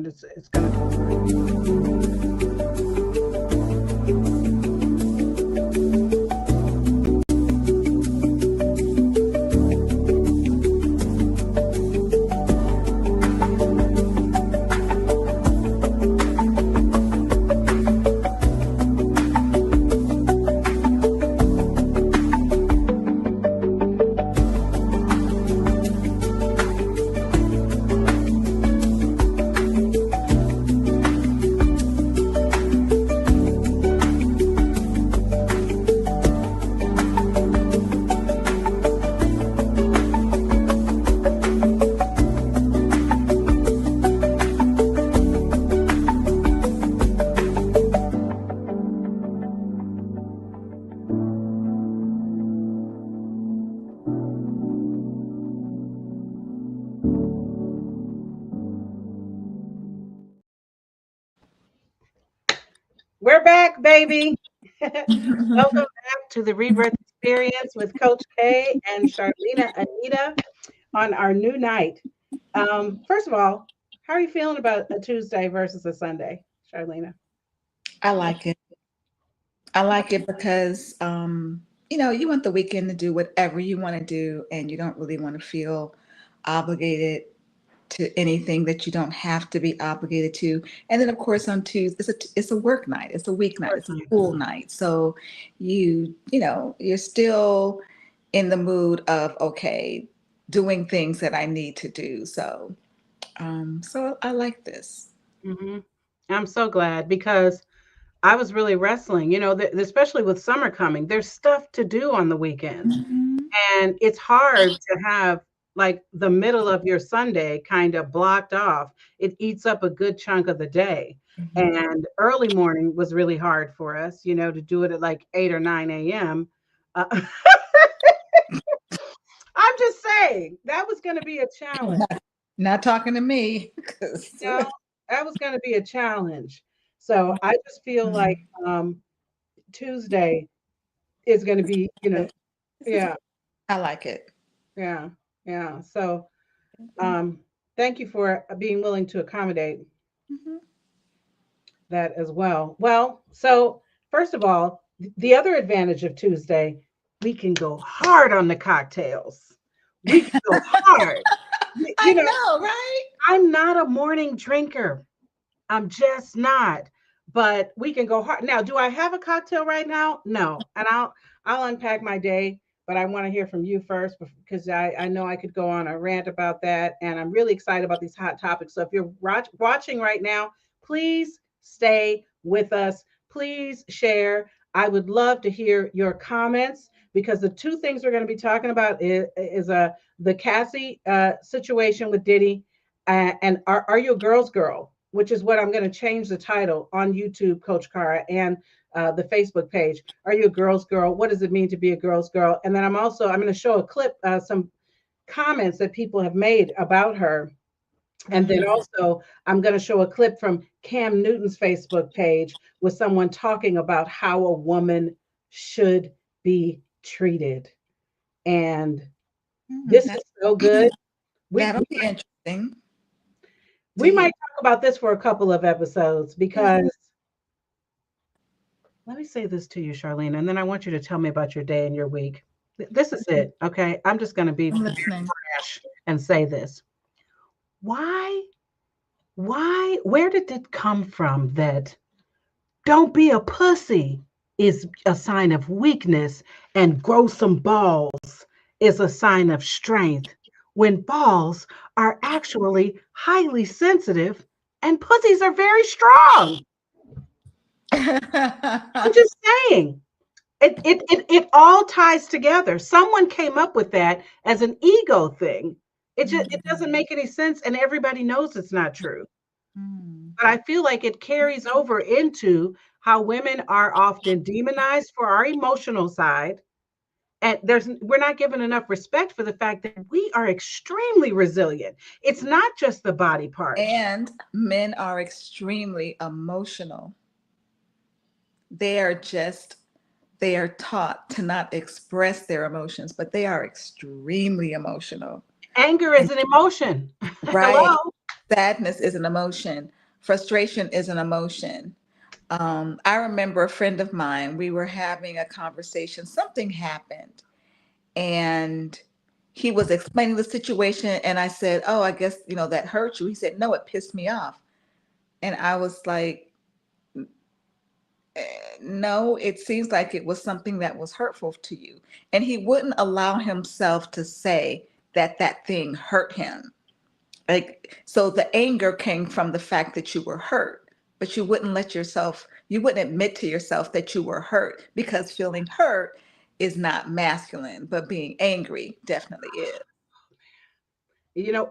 It's gonna. We're back, baby. Welcome back to the Rebirth Experience with Coach K and Charlena Anita on our new night. First of all, how are you feeling about a Tuesday versus a Sunday, Charlena? I like it. I like it because you want the weekend to do whatever you want to do, and you don't really want to feel obligated to anything that you don't have to be obligated to. And then, of course, on Tuesday, it's a work night, it's a weeknight, it's a school night. So you're still in the mood of okay, doing things that I need to do. So I like this. Hmm. I'm so glad because I was really wrestling, especially with summer coming. There's stuff to do on the weekends. Mhm. And it's hard to have like the middle of your Sunday kind of blocked off. It eats up a good chunk of the day. Mhm. And early morning was really hard for us, to do it at like 8 or 9 a.m. Uh, I'm just saying that was going to be a challenge. Not talking to me. 'Cause- You know, that was going to be a challenge. So I just feel like Mhm. Tuesday is going to be, This is yeah, I like it. yeah, yeah. So um, thank you for being willing to accommodate Mhm. that as well. Well, so first of all, the other advantage of Tuesday, we can go hard on the cocktails. We can go hard. I know, right? I'm not a morning drinker. I'm just not. But we can go hard. Now, do I have a cocktail right now? No. And I'll unpack my day, but I want to hear from you first because I know I could go on a rant about that. And I'm really excited about these hot topics. So if you're watching right now, please stay with us. Please share. I would love to hear your comments because the two things we're going to be talking about is the Cassie situation with Diddy and are you a girl's girl? Which is what I'm going to change the title on YouTube, Coach Cara, and the Facebook page. Are you a girl's girl? What does it mean to be a girl's girl? And then I'm going to show a clip, some comments that people have made about her. And then Mhm. also, I'm going to show a clip from Cam Newton's Facebook page with someone talking about how a woman should be treated. And Mhm. this is so good. We, That'll be interesting to we hear. might talk about this for a couple of episodes because let me say this to you, Charlene, and then I want you to tell me about your day and your week. This is it, okay? I'm just going to be I'm listening. brash and say this. Why, where did it come from that don't be a pussy is a sign of weakness and grow some balls is a sign of strength when balls are actually highly sensitive and pussies are very strong? I'm just saying. It all ties together. Someone came up with that as an ego thing. It doesn't Mhm. make any sense, and everybody knows it's not true. Mhm. But I feel like it carries over into how women are often demonized for our emotional side, and we're not given enough respect for the fact that we are extremely resilient. It's not just the body parts. And men are extremely emotional. They are just, they are taught to not express their emotions, but they are extremely emotional. Anger is an emotion. Right. Hello. Sadness is an emotion. Frustration is an emotion. I remember a friend of mine, we were having a conversation, something happened, and he was explaining the situation. And I said, "Oh, I guess, that hurt you." He said, "No, it pissed me off." And I was like, "No, it seems like it was something that was hurtful to you." And he wouldn't allow himself to say that that thing hurt him. Like, so the anger came from the fact that you were hurt, but you wouldn't admit to yourself that you were hurt, because feeling hurt is not masculine, but being angry definitely is.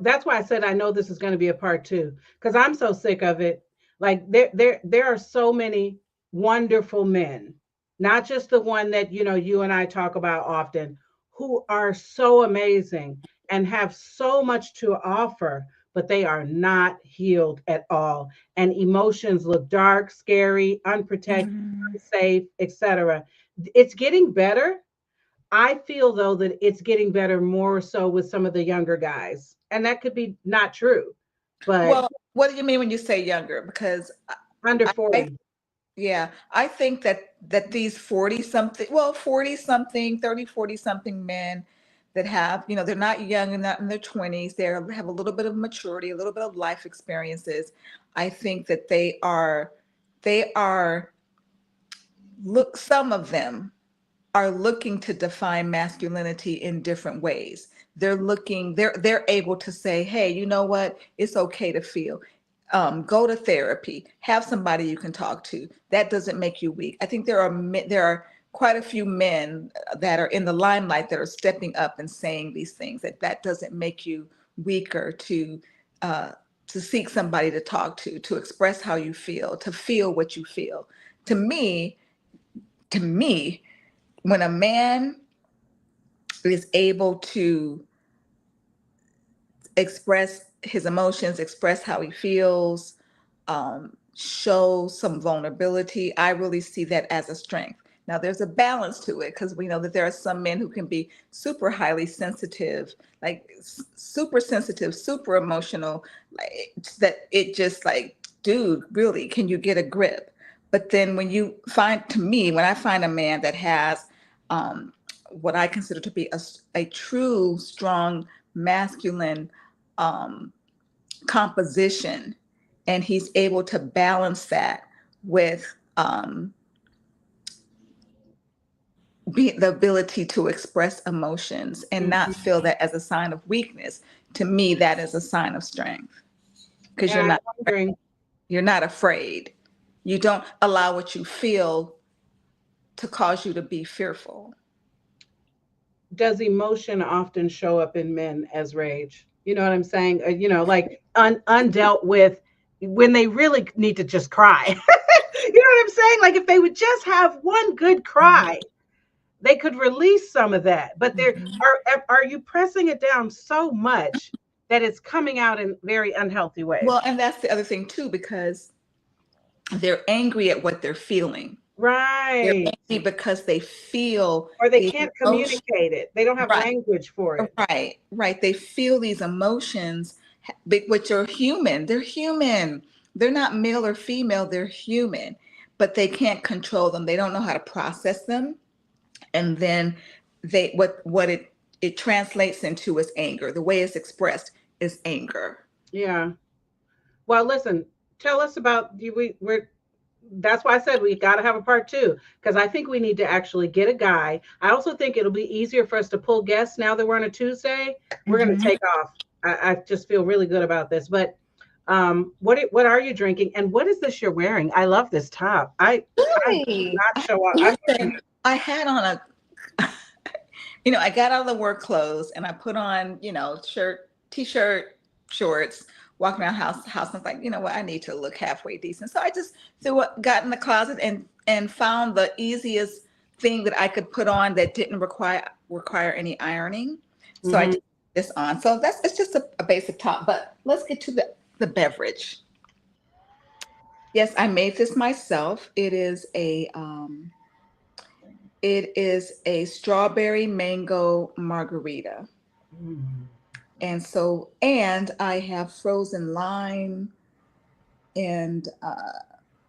That's why I said I know this is going to be a part two, because I'm so sick of it. Like there are so many wonderful men, not just the one that you and I talk about often, who are so amazing and have so much to offer, but they are not healed at all. And emotions look dark, scary, unprotected, Mhm. unsafe, etc. It's getting better. I feel though that it's getting better more so with some of the younger guys. And that could be not true, but Well, what do you mean when you say younger? Because under I 40. yeah, I think that these 40 something, well, 40 something, 30, 40 something men that have, they're not young and not in their 20s, they have a little bit of maturity, a little bit of life experiences. I think that they are look some of them are looking to define masculinity in different ways. They're able to say, hey, you know what? It's okay to feel. Go to therapy, have somebody you can talk to. That doesn't make you weak. I think there are quite a few men that are in the limelight that are stepping up and saying these things, that doesn't make you weaker uh, to seek somebody to talk to express how you to feel what you feel. To me, to me, when a man is able to express his emotions, express how he feels, show some vulnerability, I really see that as a strength. Now, there's a balance to it, because we know that there are some men who can be super highly sensitive, like super sensitive, super emotional, like that it just like, dude, really, can you get a grip? But then when I find a man that has what I consider to be a true, strong, masculine um, composition, and he's able to balance that with the ability to express emotions and not Mhm. feel that as a sign of weakness. To me, that is a sign of strength, because And I'm wondering, you're not afraid. You don't allow what you feel to cause you to be fearful. does emotion often show up in men as rage? You know what I'm saying? Like undealt with, when they really need to just cry. You know what I'm saying? Like if they would just have one good cry, they could release some of that. But there Mhm. are you pressing it down so much that it's coming out in very unhealthy Well, ways? and that's the other thing too, because they're angry at what they're feeling. They're Right. angry because they feel Or they the can't emotion. communicate it. They don't have Right, language for it. right. They feel these emotions, which are human. They're human. They're not male or female. They're human, but they can't control them. They don't know how to process them, and then what it translates into is anger. The way it's expressed is anger. Yeah. Well, listen, tell us about you. We're That's why I said we got to have a part two, because I think we need to actually get a guy. I also think it'll be easier for us to pull guests now that we're on a Tuesday. We're going to Mhm. take off. I just feel really good about this. But what are you drinking, and what is this you're wearing? I love this top. I do Really? not show up. I'm wearing. Listen, I had on I got out of the work clothes and I put on, t-shirt, shorts, walking around house. I was like, you know what, I need to look halfway decent. So I just got in the closet and found the easiest thing that I could put on that didn't require any ironing. So I Mhm. just put this on. So it's just a basic top. But let's get to the beverage. Yes, I made this myself. It is a strawberry mango margarita. Mm. And I have frozen lime and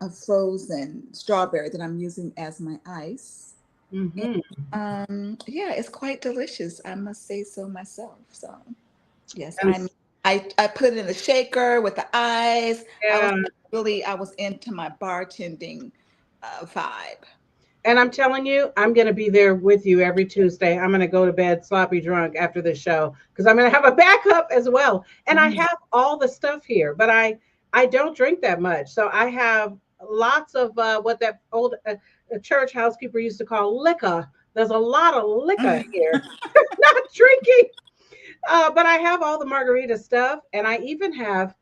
a frozen strawberry that I'm using as my ice. And, Hmm. yeah, it's quite delicious. I must say so myself. So yes, And I put it in a shaker with the ice. yeah, I was into my bartending vibe. and I'm telling you, I'm going to be there with you every Tuesday. I'm going to go to bed sloppy drunk after the show because I'm going to have a backup as well. And I Mhm. have all the stuff here, but I don't drink that much. So I have lots of what that old church housekeeper used to call liquor. There's a lot of liquor here. Not drinking. But I have all the margarita stuff, and I even have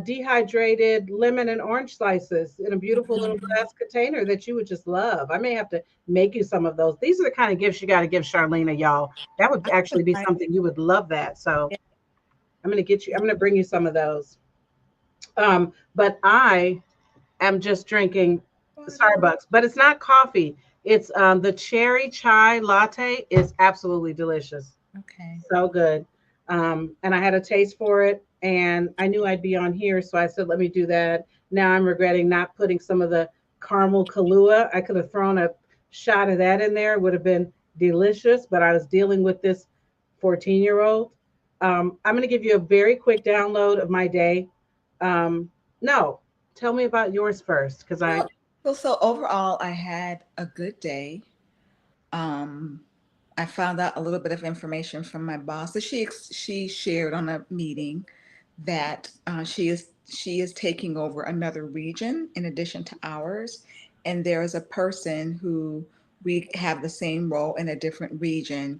dehydrated lemon and orange slices in a beautiful little glass container that you would just love. I may have to make you some of those. These are the kind of gifts you got to give Charlena, y'all. That would actually be something you would love that. So I'm going to get you. I'm going to bring you some of those. But I am just drinking Starbucks, but it's not coffee. It's the cherry chai latte is absolutely delicious. Okay. So good. And I had a taste for it and I knew I'd be on here. So I said, let me do that. Now I'm regretting not putting some of the caramel Kahlua. I could have thrown a shot of that in there. It would have been delicious, but I was dealing with this 14-year-old. I'm going to give you a very quick download of my day. No, tell me about yours first because I, So overall, I had a good day. Um, I found out a little bit of information from my boss. So she shared on a meeting that she is taking over another region in addition to ours, and there is a person who we have the same role in a different region,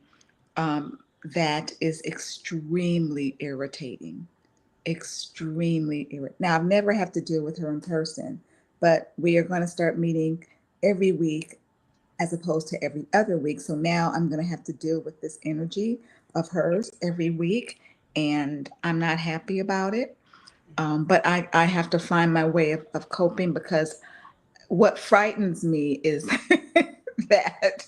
that is extremely irritating. Extremely irritating. Now I've never have to deal with her in person, but we are going to start meeting every week as opposed to every other week. So now I'm going to have to deal with this energy of hers every week, and I'm not happy about it. But I have to find my way of coping because what frightens me is that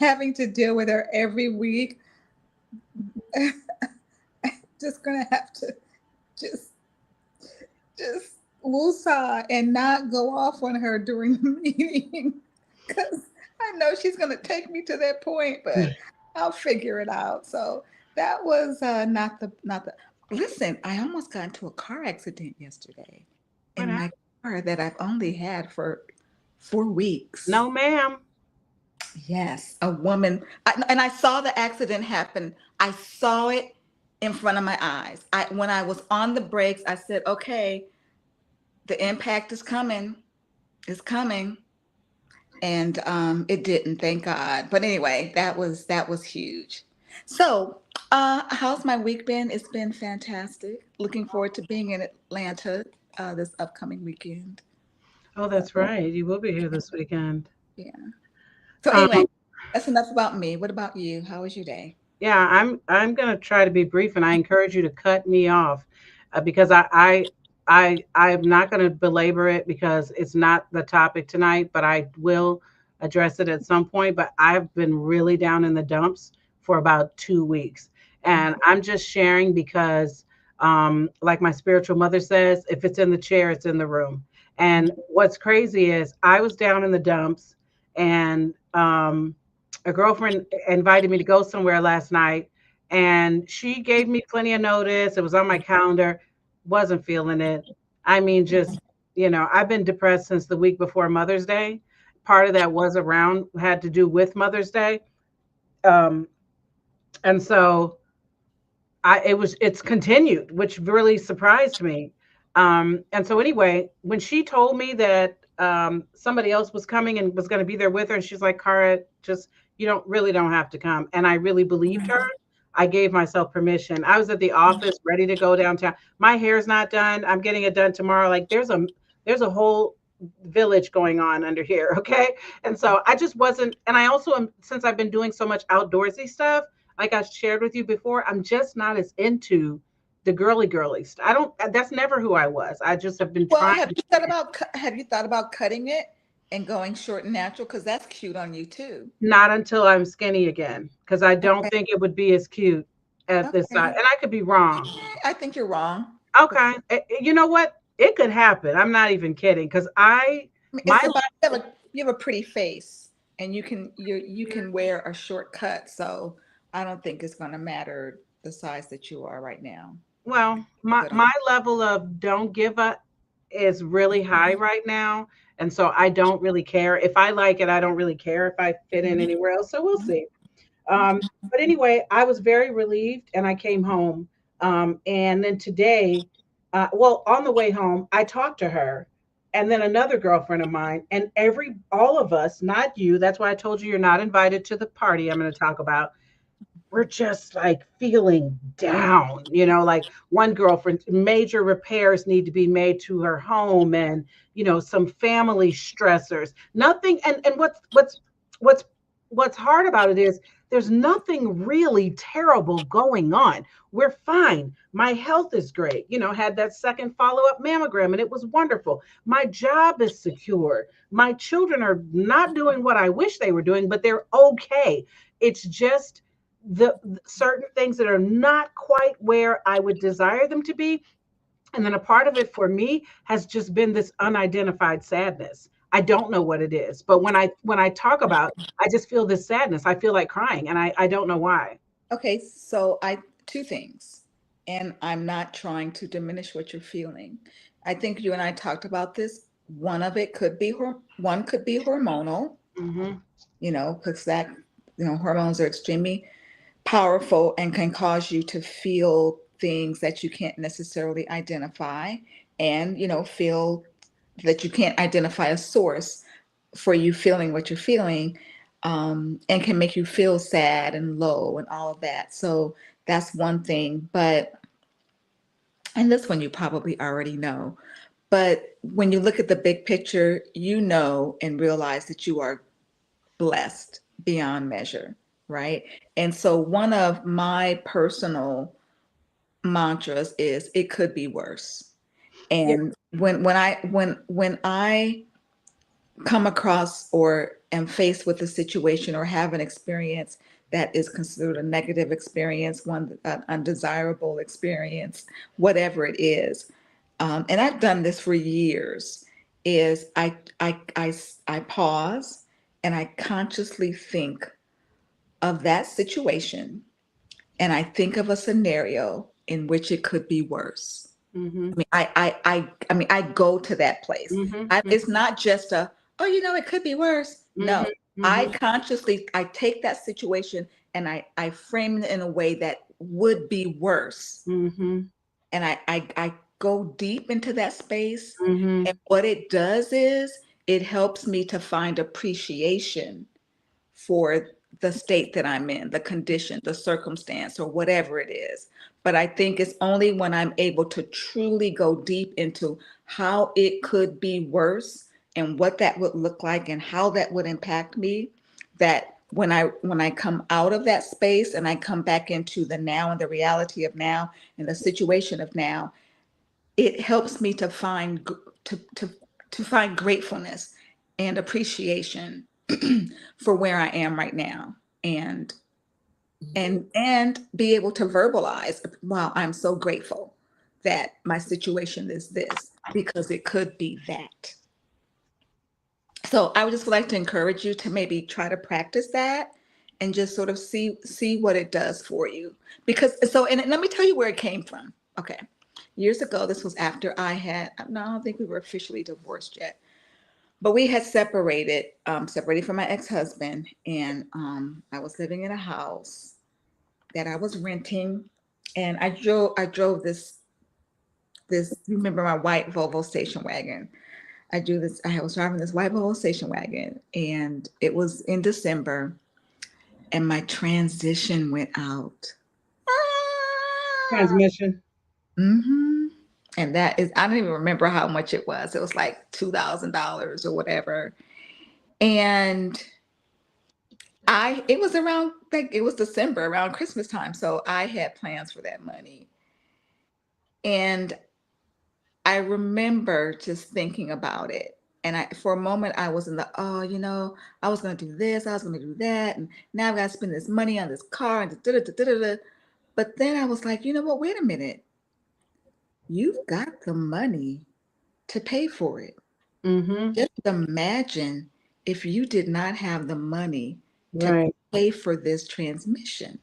having to deal with her every week, just going to have to just, just woosah and not go off on her during the meeting because I know she's going to take me to that point, but I'll figure it out. So that was not the. Listen, I almost got into a car accident yesterday what in my happened? car that I've only had for 4 weeks. No, ma'am. Yes, a woman, and I saw the accident happen. I saw it in front of my eyes. When I was on the brakes, I said, "Okay, the impact is coming. It's coming." And it didn't, thank God. But anyway, that was huge. So how's my week been? It's been fantastic. Looking forward to being in Atlanta this upcoming weekend. Oh, that's right. You will be here this weekend. Yeah. So Um, anyway, that's enough about me. What about you? How was your day? Yeah, I'm gonna try to be brief, and I encourage you to cut me off because I'm not gonna belabor it because it's not the topic tonight, but I will address it at some point. But I've been really down in the dumps for about 2 weeks, and I'm just sharing because, like my spiritual mother says, if it's in the chair, it's in the room. And what's crazy is I was down in the dumps, and a girlfriend invited me to go somewhere last night and she gave me plenty of notice. It was on my calendar. Wasn't feeling it. I mean, just, I've been depressed since the week before Mother's Day. Part of that was around, had to do with Mother's Day. Um, and so it's continued, which really surprised me. And so anyway, when she told me that somebody else was coming and was going to be there with her, and she's like, Cara, just you don't have to come. And I really believed her. I gave myself permission. I was at the office ready to go downtown. My hair's not done. I'm getting it done tomorrow. Like there's a whole village going on under here. Okay. And so I just wasn't, and I also am, since I've been doing so much outdoorsy stuff, like I shared with you before, I'm just not as into the girly stuff. I don't, that's never who I was. I just have been Well, trying. have you thought about cutting it and going short and natural? Because that's cute on you too. Not until I'm skinny again, because I don't Okay. think it would be as cute. at this Okay. side, and I could be wrong. I think you're wrong. But Okay, you know what? It could happen. I'm not even kidding because I mean, my it's about you have a pretty face and you can wear a short cut, so I don't think it's gonna matter the size that you are right now. well, A good my level of don't give up is really high right now, and so I don't really care if I like it. I don't really care if I fit in Mhm. anywhere else. So we'll Mhm. see. But anyway, I was very relieved and I came home. And then today, well, on the way home, I talked to her and then another girlfriend of mine, and all of us, not you, that's why I told you you're not invited to the party I'm going to talk about. We're just like feeling down, like one girlfriend, major repairs need to be made to her home and, some family stressors. Nothing. And what's, what's hard about it is there's nothing really terrible going on. We're fine. My health is great. Had that second follow-up mammogram and it was wonderful. My job is secure. My children are not doing what I wish they were doing, but they're okay. It's just the certain things that are not quite where I would desire them to be. And then a part of it for me has just been this unidentified sadness. I don't know what it is, but when I talk about, I just feel this sadness. I feel like crying, and I don't know why. Okay, so I two things, and I'm not trying to diminish what you're feeling. I think you and I talked about this. One of it could be one could be hormonal, Hmm. because that hormones are extremely powerful and can cause you to feel things that you can't necessarily identify, and feel that you can't identify a source for you feeling what you're feeling, and can make you feel sad and low and all of that. So that's one thing. But, and this one you probably already know, but when you look at the big picture, and realize that you are blessed beyond measure, right? And so one of my personal mantras is it could be worse. Yeah. And when I come across or am faced with a situation or have an experience that is considered a negative experience, one an undesirable experience, whatever it is, and I've done this for years, is I pause and I consciously think of that situation and I think of a scenario in which it could be worse. Hmm. I mean, I go to that place. Hmm. It's not just oh, it could be worse. Hmm. No, I Hmm. consciously, I take that situation and I frame it in a way that would be worse. Hmm. And I go deep into that space. Hmm. And what it does is it helps me to find appreciation for the state that I'm in, the condition, the circumstance, or whatever it is. But I think it's only when I'm able to truly go deep into how it could be worse and what that would look like and how that would impact me, that when I come out of that space and I come back into the now and the reality of now and the situation of now, it helps me to find gratefulness and appreciation for where I am right now, and and be able to verbalize, wow, I'm so grateful that my situation is this because it could be that. So I would just like to encourage you to maybe try to practice that and just sort of see what it does for you. Because and let me tell you where it came from. Okay. Years ago, this was after no, I don't think we were officially divorced yet, but we had separated from my ex-husband, and I was living in a house that I was renting, and I drove this, you remember my white Volvo station wagon. I was driving this white Volvo station wagon, and it was in December, and my transition went out. Transmission. hmm And that is, I don't even remember how much it was. It was like $2,000 or whatever. And it was around, like, it was December, around Christmas time. So I had plans for that money. And I remember just thinking about it. And for a moment, I was in oh, I was going to do this, I was going to do that. And now I've got to spend this money on this car and da, da, da, da, da, da. But then I was like, you know what? Wait a minute. You've got the money to pay for it. Mm-hmm. Just imagine if you did not have the money to Right. pay for this transmission.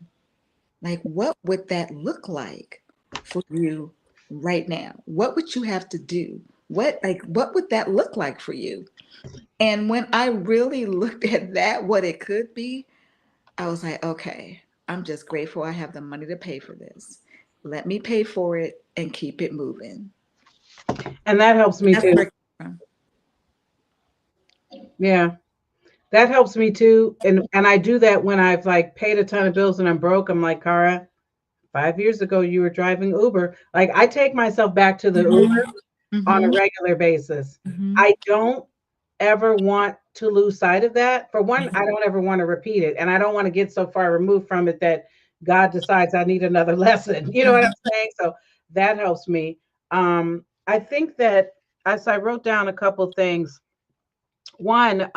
Like, what would that look like for you right now? What would you have to do? What would that look like for you? And when I really looked at that, what it could be, I was like, okay, I'm just grateful I have the money to pay for this. Let me pay for it and keep it moving. And that helps me That's too. where it came from. Yeah. That helps me too. And I do that when I've like paid a ton of bills and I'm broke. I'm like, Cara, 5 years ago you were driving Uber. Like I take myself back to the Uber on a Mhm, regular basis. mhm, I don't ever want to lose sight of that. For one, I mhm, don't ever want to repeat it. And I don't want to get so far removed from it that God decides I need another lesson. You know what I'm mhm, saying? So that helps me. I think that as I wrote down a couple things, one,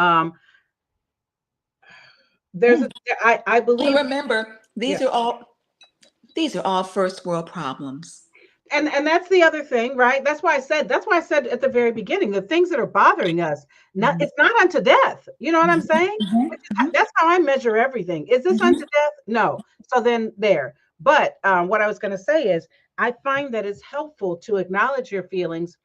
there's mhm. a, I And believe, remember, yeah. these are all first world problems. And that's the other thing, right? That's why I said at the very beginning, the things that are bothering us, not Mhm, it's not unto death. You know what I'm mhm, saying? mhm, Which is, mhm, that's how I measure everything. Is this unto mhm, death? No. So then there. But what I was going to say is, I find that it's helpful to acknowledge your feelings,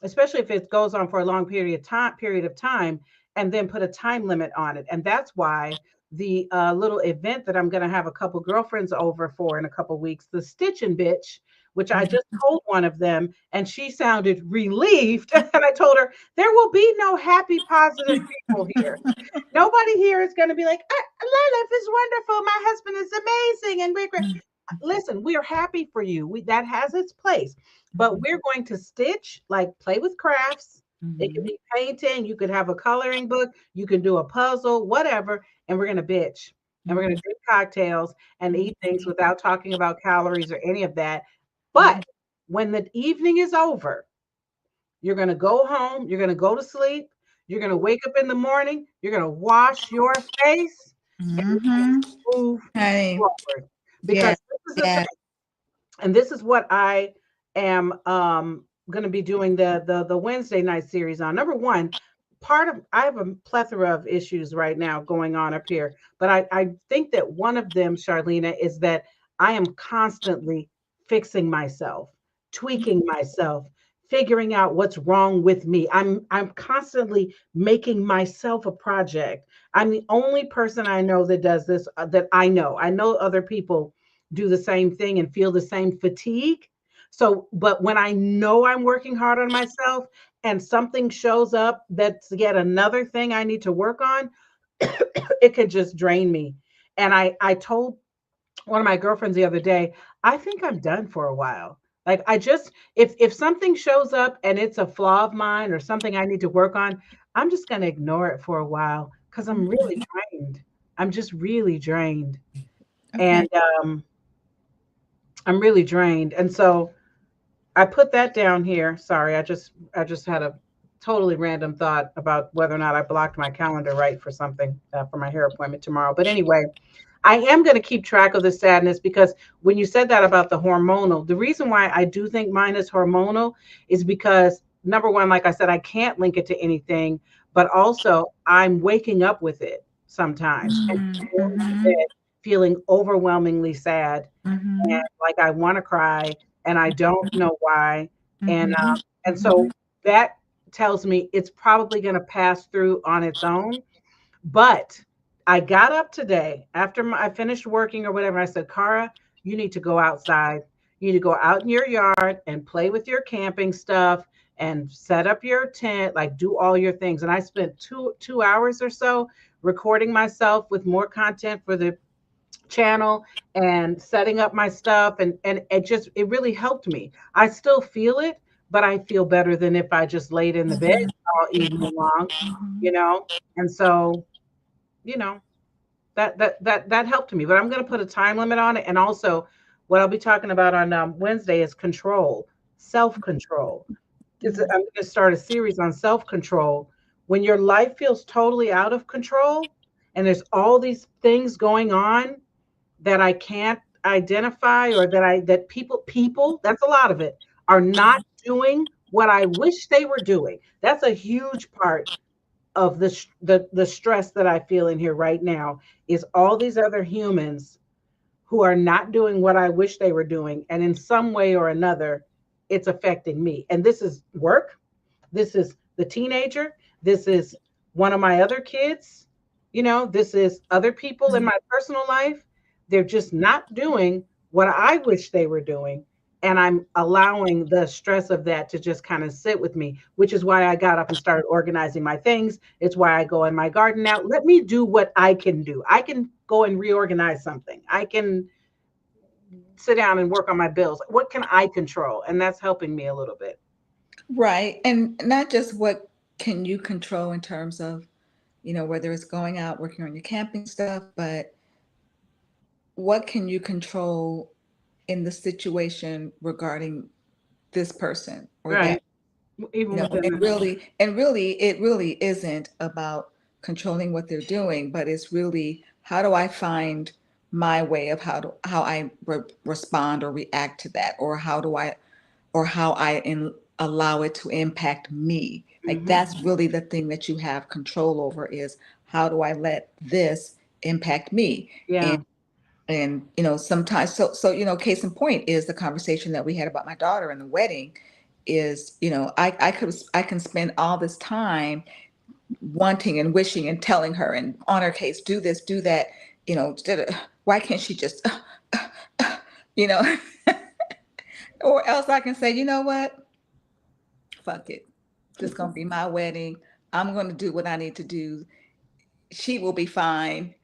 especially if it goes on for a long period of time, and then put a time limit on it. And that's why the little event that I'm going to have a couple girlfriends over for in a couple weeks, the Stitching Bitch, which I just mhm. told one of them, and she sounded relieved. And I told her, there will be no happy, positive people here. Nobody here is going to be like, life is wonderful. My husband is amazing. And we're great. Listen, we're happy for you. That has its place. But we're going to stitch, like play with crafts. It could Mhm, be painting. You could have a coloring book. You can do a puzzle, whatever. And we're going to bitch. And we're going mhm, to drink cocktails and mhm, eat things without talking about calories or any of that. But mhm, when the evening is over, you're going to go home, you're going to go to sleep, you're going to wake up in the morning, you're going to wash your face, and you're mhm. going to move Honey, forward. Because yes, this is the yes. thing, and this is what I am going to be doing the Wednesday night series on. Number one, part of I have a plethora of issues right now going on up here, but I think that one of them, Charlena, is that I am constantly fixing myself, tweaking myself, figuring out what's wrong with me. I'm constantly making myself a project. I'm the only person I know that does this, that I know. I know other people do the same thing and feel the same fatigue. So, but when I know I'm working hard on myself and something shows up that's yet another thing I need to work on, it can just drain me. And I told one of my girlfriends the other day, I think I'm done for a while. Like I just if something shows up and it's a flaw of mine or something I need to work on, I'm just going to ignore it for a while cuz I'm really drained. I'm just really drained. Okay. And I'm really drained. And so I put that down here. Sorry, I just had a totally random thought about whether or not I blocked my calendar right for something for my hair appointment tomorrow. But anyway, I am going to keep track of the sadness because when you said that about the hormonal, the reason why I do think mine is hormonal is because number one, like I said, I can't link it to anything, but also I'm waking up with it sometimes and Mhm, going to mhm, bed feeling overwhelmingly sad and mhm, like I want to cry and I don't know why. And mhm, and so mhm, that tells me it's probably going to pass through on its own. But I got up today after I finished working or whatever. I said, Cara, you need to go outside. You need to go out in your yard and play with your camping stuff and set up your tent, like do all your things. And I spent two hours or so recording myself with more content for the channel and setting up my stuff and it really helped me. I still feel it, but I feel better than if I just laid in the bed mhm, all evening long, you mhm. know. And so, you know, that helped me. But I'm going to put a time limit on it, and also what I'll be talking about on Wednesday is control, self control. I'm going to start a series on self control. When your life feels totally out of control, and there's all these things going on that I can't identify, or that people, that's a lot of it, are not doing what I wish they were doing. That's a huge part of the stress that I feel in here right now, is all these other humans who are not doing what I wish they were doing. And in some way or another, it's affecting me. And this is work. This is the teenager. This is one of my other kids. This is other people in my personal life. They're just not doing what I wish they were doing. And I'm allowing the stress of that to just kind of sit with me, which is why I got up and started organizing my things. It's why I go in my garden now. Let me do what I can do. I can go and reorganize something. I can sit down and work on my bills. What can I control? And that's helping me a little bit. Right. And not just what can you control in terms of, whether it's going out, working on your camping stuff, but what can you control in the situation regarding this person or that? Right. Even within And the really, it really isn't about controlling what they're doing, but it's really, how do I find my way of how I respond or react to that, or how I allow it to impact me. Like, that's really the thing that you have control over, is how do I let this impact me? Yeah. And sometimes, case in point is the conversation that we had about my daughter and the wedding. Is, I can spend all this time wanting and wishing and telling her, and on her case, do this, do that, why can't she just you know or else I can say, you know what, fuck it, this is gonna be my wedding, I'm gonna do what I need to do, she will be fine,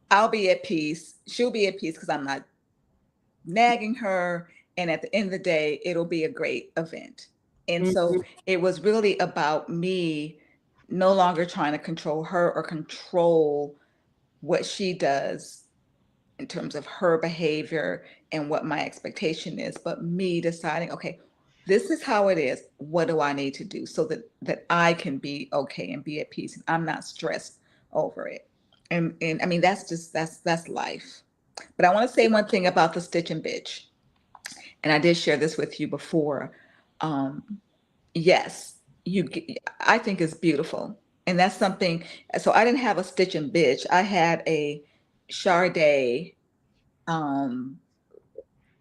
I'll be at peace, she'll be at peace, because I'm not nagging her, and at the end of the day, it'll be a great event. And so Mhm. it was really about me no longer trying to control her or control what she does in terms of her behavior and what my expectation is, but me deciding, okay, this is how it is. What do I need to do so that I can be okay and be at peace, and I'm not stressed over it. And I mean, that's life. But I want to say one thing about the stitch and bitch, and I did share this with you before. Um, yes, I think it's beautiful, and that's something. So I didn't have a stitch and bitch. I had a Charday. Um,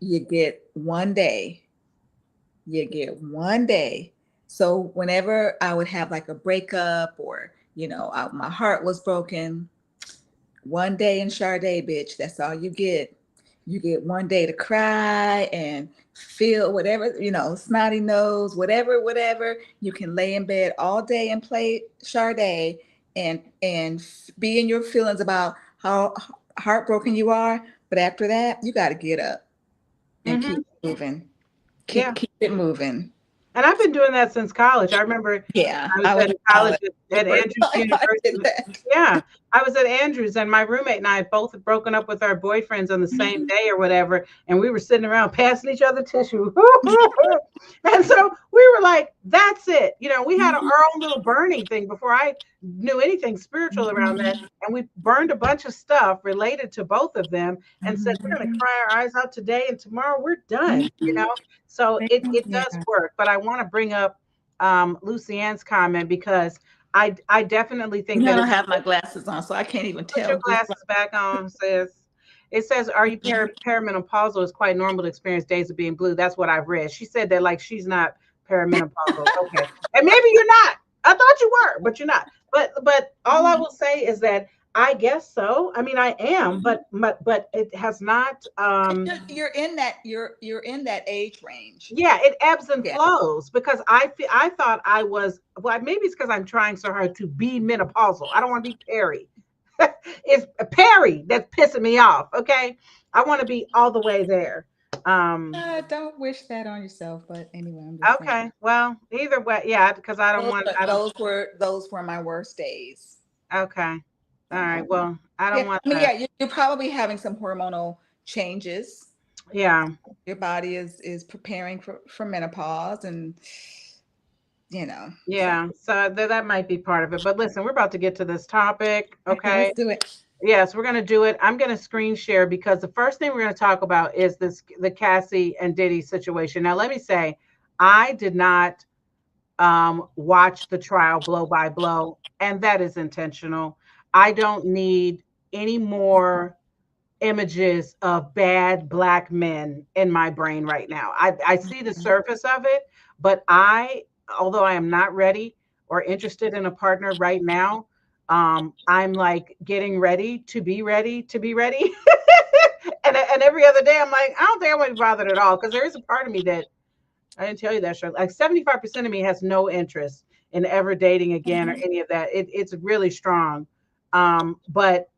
you get one day. You get one day. So whenever I would have like a breakup, or my heart was broken, one day in Charday, bitch. That's all you get. You get one day to cry and feel whatever, snotty nose, whatever. You can lay in bed all day and play Charday, and be in your feelings about how heartbroken you are. But after that, you got to get up and keep Mhm. moving. Yeah. Keep it moving. And I've been doing that since college. I remember Yeah, I was I was at in college college the at first Andrews time I did University. that. Yeah, I was at Andrews, and my roommate and I had both broken up with our boyfriends on the same Mhm. day or whatever, and we were sitting around passing each other tissue. And so we were like, that's it. We had our own little burning thing before I knew anything spiritual around that. Mhm. And we burned a bunch of stuff related to both of them and said, we're going to Mhm. cry our eyes out today, and tomorrow we're done, Mhm. So it Yeah. does work. But I want to bring up Lucienne's comment, because I definitely think I that don't it's, have my glasses on, so I can't even put your tell who's glasses back on, sis. It says, are you perimenopausal? It's quite normal to experience days of being blue. That's what I've read. She said that like she's not perimenopausal. Okay. And maybe you're not. I thought you were, but you're not. But all I will say is that I guess so. I mean, I am, but it has not you're in that age range. yeah, it ebbs and Yeah. flows, because I thought I was, well, maybe it's because I'm trying so hard to be menopausal. I don't want to be Perry. It's Perry that's pissing me off. Okay. I want to be all the way there. Um, Don't wish that on yourself, but anyway, I'm just saying. okay. Well, either way, yeah, because I don't Those, want, were- I don't, those were my worst days. okay. All So, right. Well, I yeah, don't want I mean, that. yeah, you're probably having some hormonal changes. Yeah. Your body is preparing for menopause, and so Yeah. So that might be part of it. But listen, we're about to get to this topic. okay, Okay. let's do it. Yes, we're going to do it. I'm going to screen share because the first thing we're going to talk about is the Cassie and Diddy situation. Now, let me say, I did not watch the trial blow by blow, and that is intentional. I don't need any more images of bad black men in my brain right now. I see the Mhm. surface of it, but although I am not ready or interested in a partner right now, I'm like getting ready to be ready to be ready. And every other day, I'm like, I don't think I want to be bothered at all because there is a part of me that I didn't tell you that, Charlotte. Like 75% of me has no interest in ever dating again or Mhm. any of that. It's really strong. But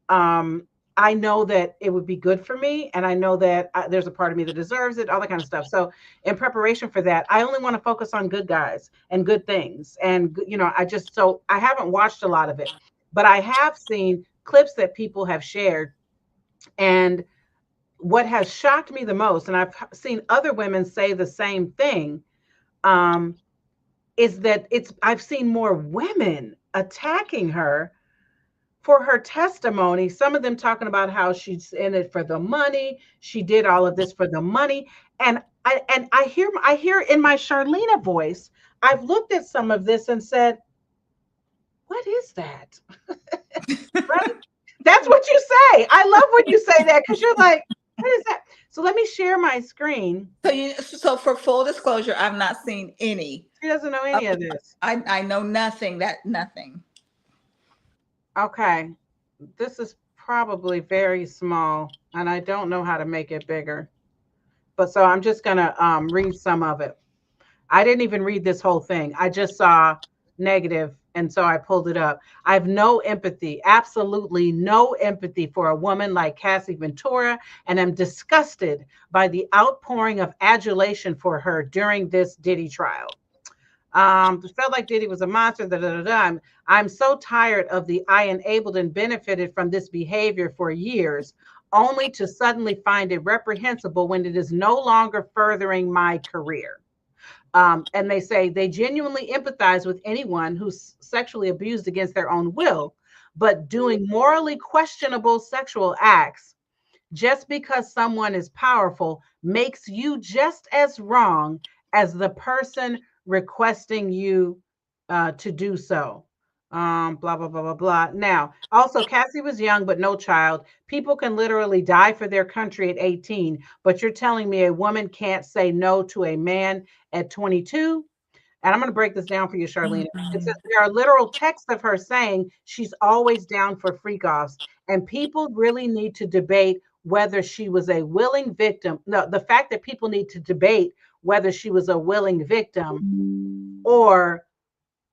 um, I know that it would be good for me, and I know that there's a part of me that deserves it, all that kind of stuff. So, in preparation for that, I only want to focus on good guys and good things, and I haven't watched a lot of it, but I have seen clips that people have shared, and what has shocked me the most, and I've seen other women say the same thing, um, is that I've seen more women attacking her for her testimony, some of them talking about how she's in it for the money, she did all of this for the money. And I hear in my Charlena voice, I've looked at some of this and said, what is that? Right? That's what you say. I love when you say that because you're like, what is that? So let me share my screen. So for full disclosure, I've not seen any. She doesn't know Of any of this. I know nothing. That nothing. Okay. This is probably very small, and I don't know how to make it bigger. But so I'm just gonna read some of it. I didn't even read this whole thing. I just saw negative, and so I pulled it up. I have no empathy, absolutely no empathy for a woman like Cassie Ventura, and I'm disgusted by the outpouring of adulation for her during this Diddy trial. Felt like Diddy was a monster. Da, da, da, da. I'm so tired of the I enabled and benefited from this behavior for years, only to suddenly find it reprehensible when it is no longer furthering my career. And they say they genuinely empathize with anyone who's sexually abused against their own will, but doing morally questionable sexual acts just because someone is powerful makes you just as wrong as the person requesting you to do so. Blah, blah, blah, blah, blah. Now, also, Cassie was young, but no child. People can literally die for their country at 18, but you're telling me a woman can't say no to a man at 22? And I'm going to break this down for you, Charlene. It says Mhm. there are literal texts of her saying she's always down for freak offs. And people really need to debate whether she was a willing victim. No, the fact that people need to debate whether she was a willing victim or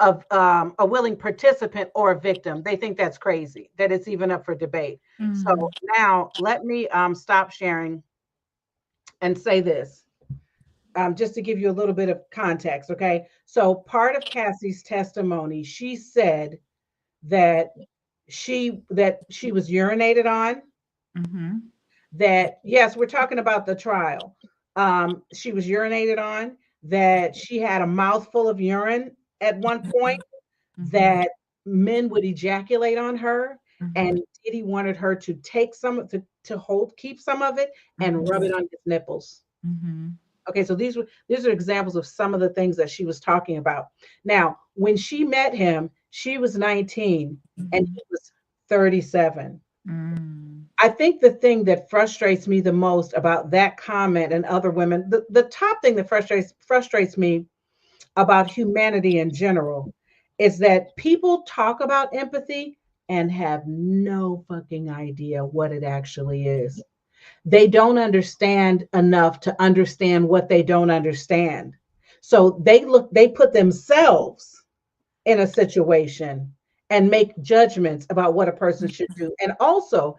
of a willing participant or a victim. They think that's crazy, that it's even up for debate. So Mhm. now let me stop sharing and say this. Just to give you a little bit of context, okay? So, part of Cassie's testimony, she said that she was urinated on. Mhm. That yes, we're talking about the trial. She was urinated on. That she had a mouthful of urine at one point. Mhm. That men would ejaculate on her, Mhm. and Diddy wanted her to take some keep some of it and rub Mhm. it on his nipples. Mhm. Okay, so these are examples of some of the things that she was talking about. Now, when she met him, she was 19 and Mhm. he was 37. Mm. I think the thing that frustrates me the most about that comment and other women, the top thing that frustrates me about humanity in general is that people talk about empathy and have no fucking idea what it actually is. They don't understand enough to understand what they don't understand. So they put themselves in a situation and make judgments about what a person should do. And also,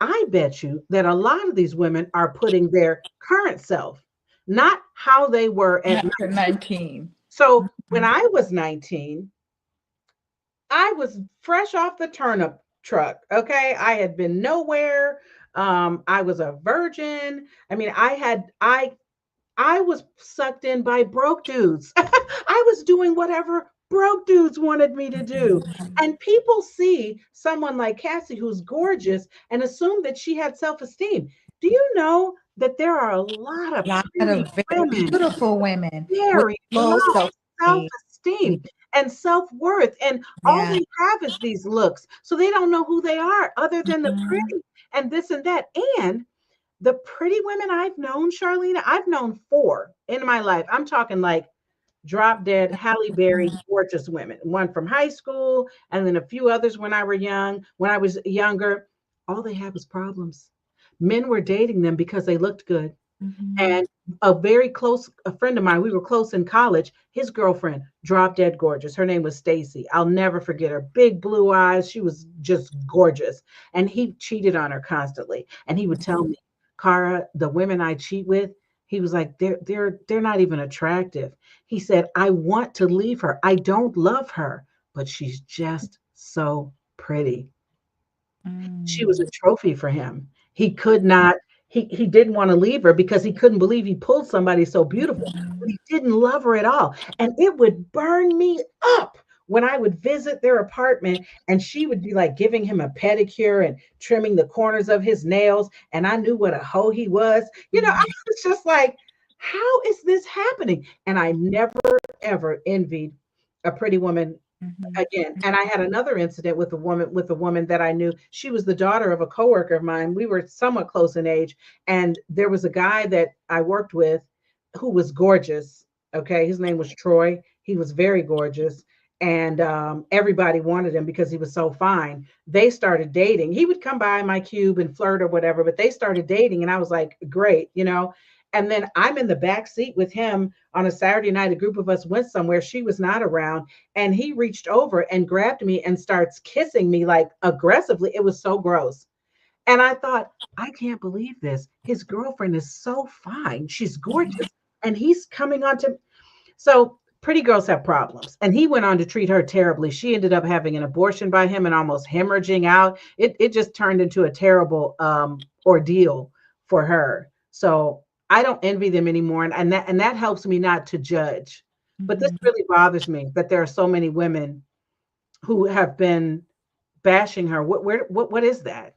I bet you that a lot of these women are putting their current self, not how they were at After 19. 19. So when Mhm. I was 19, I was fresh off the turnip truck. Okay. I had been nowhere. I was a virgin. I mean, I was sucked in by broke dudes. I was doing whatever broke dudes wanted me to do. And people see someone like Cassie who's gorgeous and assume that she had self-esteem. Do you know that there are a lot of A lot pretty of very women, beautiful women with very low low self-esteem. self-esteem and self-worth, and all Yeah. they have is these looks, so they don't know who they are other than the Mhm. pretty and this and that. And the pretty women I've known, Charlene, I've known four in my life. I'm talking like drop dead Halle Berry gorgeous women. One from high school, and then a few others when I were young, when I was younger. All they had was problems. Men were dating them because they looked good. Mhm. And a very close a friend of mine, we were close in college. His girlfriend, drop dead gorgeous. Her name was Stacy. I'll never forget her. Big blue eyes. She was just gorgeous. And he cheated on her constantly. And he would tell me, Cara, the women I cheat with, he was like, they're not even attractive. He said, I want to leave her. I don't love her, but she's just so pretty. She was a Mm. trophy for him. He could not, he didn't want to leave her because he couldn't believe he pulled somebody so beautiful, but Mhm. he didn't love her at all. And it would burn me up when I would visit their apartment and she would be like giving him a pedicure and trimming the corners of his nails. And I knew what a hoe he was. I was just like, how is this happening? And I never, ever envied a pretty woman Mhm. again. And I had another incident with a woman that I knew. She was the daughter of a coworker of mine. We were somewhat close in age, and there was a guy that I worked with who was gorgeous. Okay, his name was Troy. He was very gorgeous, and everybody wanted him because he was so fine. They started dating. He would come by my cube and flirt or whatever, but they started dating, and I was like, great. And then I'm in the back seat with him on a Saturday night. A group of us went somewhere. She was not around, and he reached over and grabbed me and starts kissing me like aggressively. It was so gross. And I thought, I can't believe this. His girlfriend is so fine. She's gorgeous. And he's coming on to. So pretty girls have problems. And he went on to treat her terribly. She ended up having an abortion by him and almost hemorrhaging out. It just turned into a terrible ordeal for her. So I don't envy them anymore. And that helps me not to judge. But this Mhm. really bothers me that there are so many women who have been bashing her. What is that?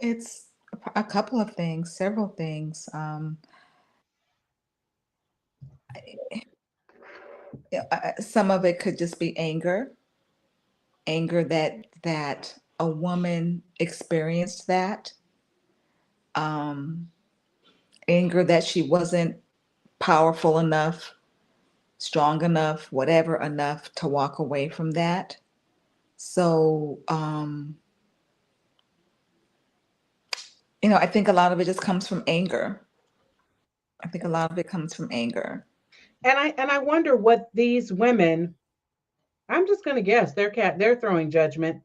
It's a couple of things, several things. Yeah, some of it could just be anger that a woman experienced that, um, anger that she wasn't powerful enough, strong enough, whatever enough to walk away from that. So, I think a lot of it just comes from anger. I think a lot of it comes from anger. And I wonder what these women, I'm just gonna guess, they're throwing judgment.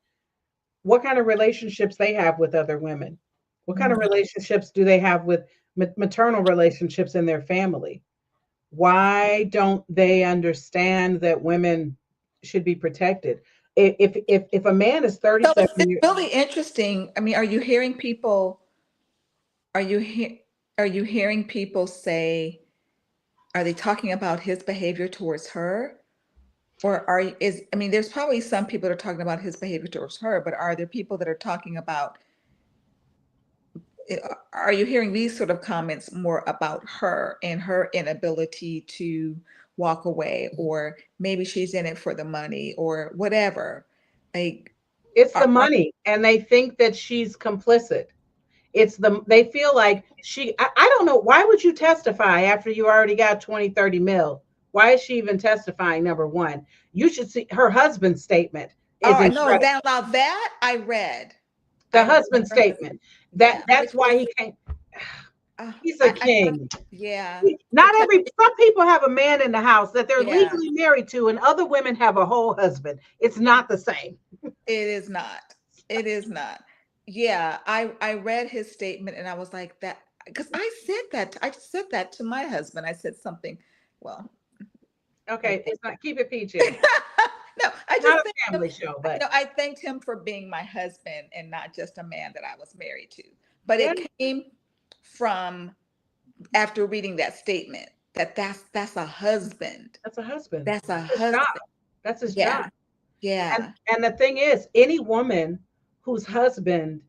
What kind of relationships they have with other women? What kind of Mhm. relationships do they have with maternal relationships in their family? Why don't they understand that women should be protected? If a man is So 37 it's years, really interesting. I mean, are you he, are you hearing people say, are they talking about his behavior towards her? Or I mean, there's probably some people that are talking about his behavior towards her, but are there people that are talking about, are you hearing these sort of comments more about her and her inability to walk away, or maybe she's in it for the money or whatever? Like, it's the are money, and they think that she's complicit. They feel like I don't know, why would you testify after you already got 20, 30 mil? Why is she even testifying? Number one, you should see her husband's statement is oh no, incredible. that now that The I read husband's her husband, statement, yeah, that's which why was he can't. He's a I thought, king. yeah, Not because some people have a man in the house that they're yeah, legally married to, and other women have a whole husband. It's not the same. it is not. It is not. Yeah, I read his statement and I was like that because I said that to my husband. I said something, well, I Okay, think it's not, keep it PG. no, I just Not a thanked him. family show, but I thanked him for being my husband and not just a man that I was married to. But yeah, it came from after reading that statement. that's a husband. That's a husband. That's a That's his job. husband. That's his Yeah. job. And Yeah. and the thing is, any woman whose husband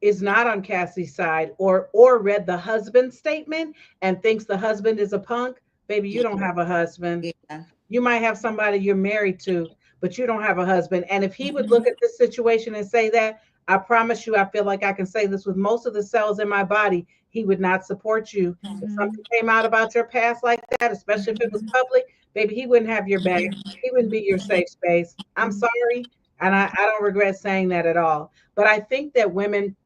is not on Cassie's side or read the husband statement and thinks the husband is a punk, baby, you don't have a husband. Yeah. You might have somebody you're married to, but you don't have a husband. And if he would look Mhm. at this situation and say that, I promise you, I feel like I can say this with most of the cells in my body, he would not support you. If Mhm. something came out about your past like that, especially if it was Mhm. public, baby, he wouldn't have your back. He wouldn't be your safe space. I'm Mhm. sorry. And I don't regret saying that at all. But I think that women,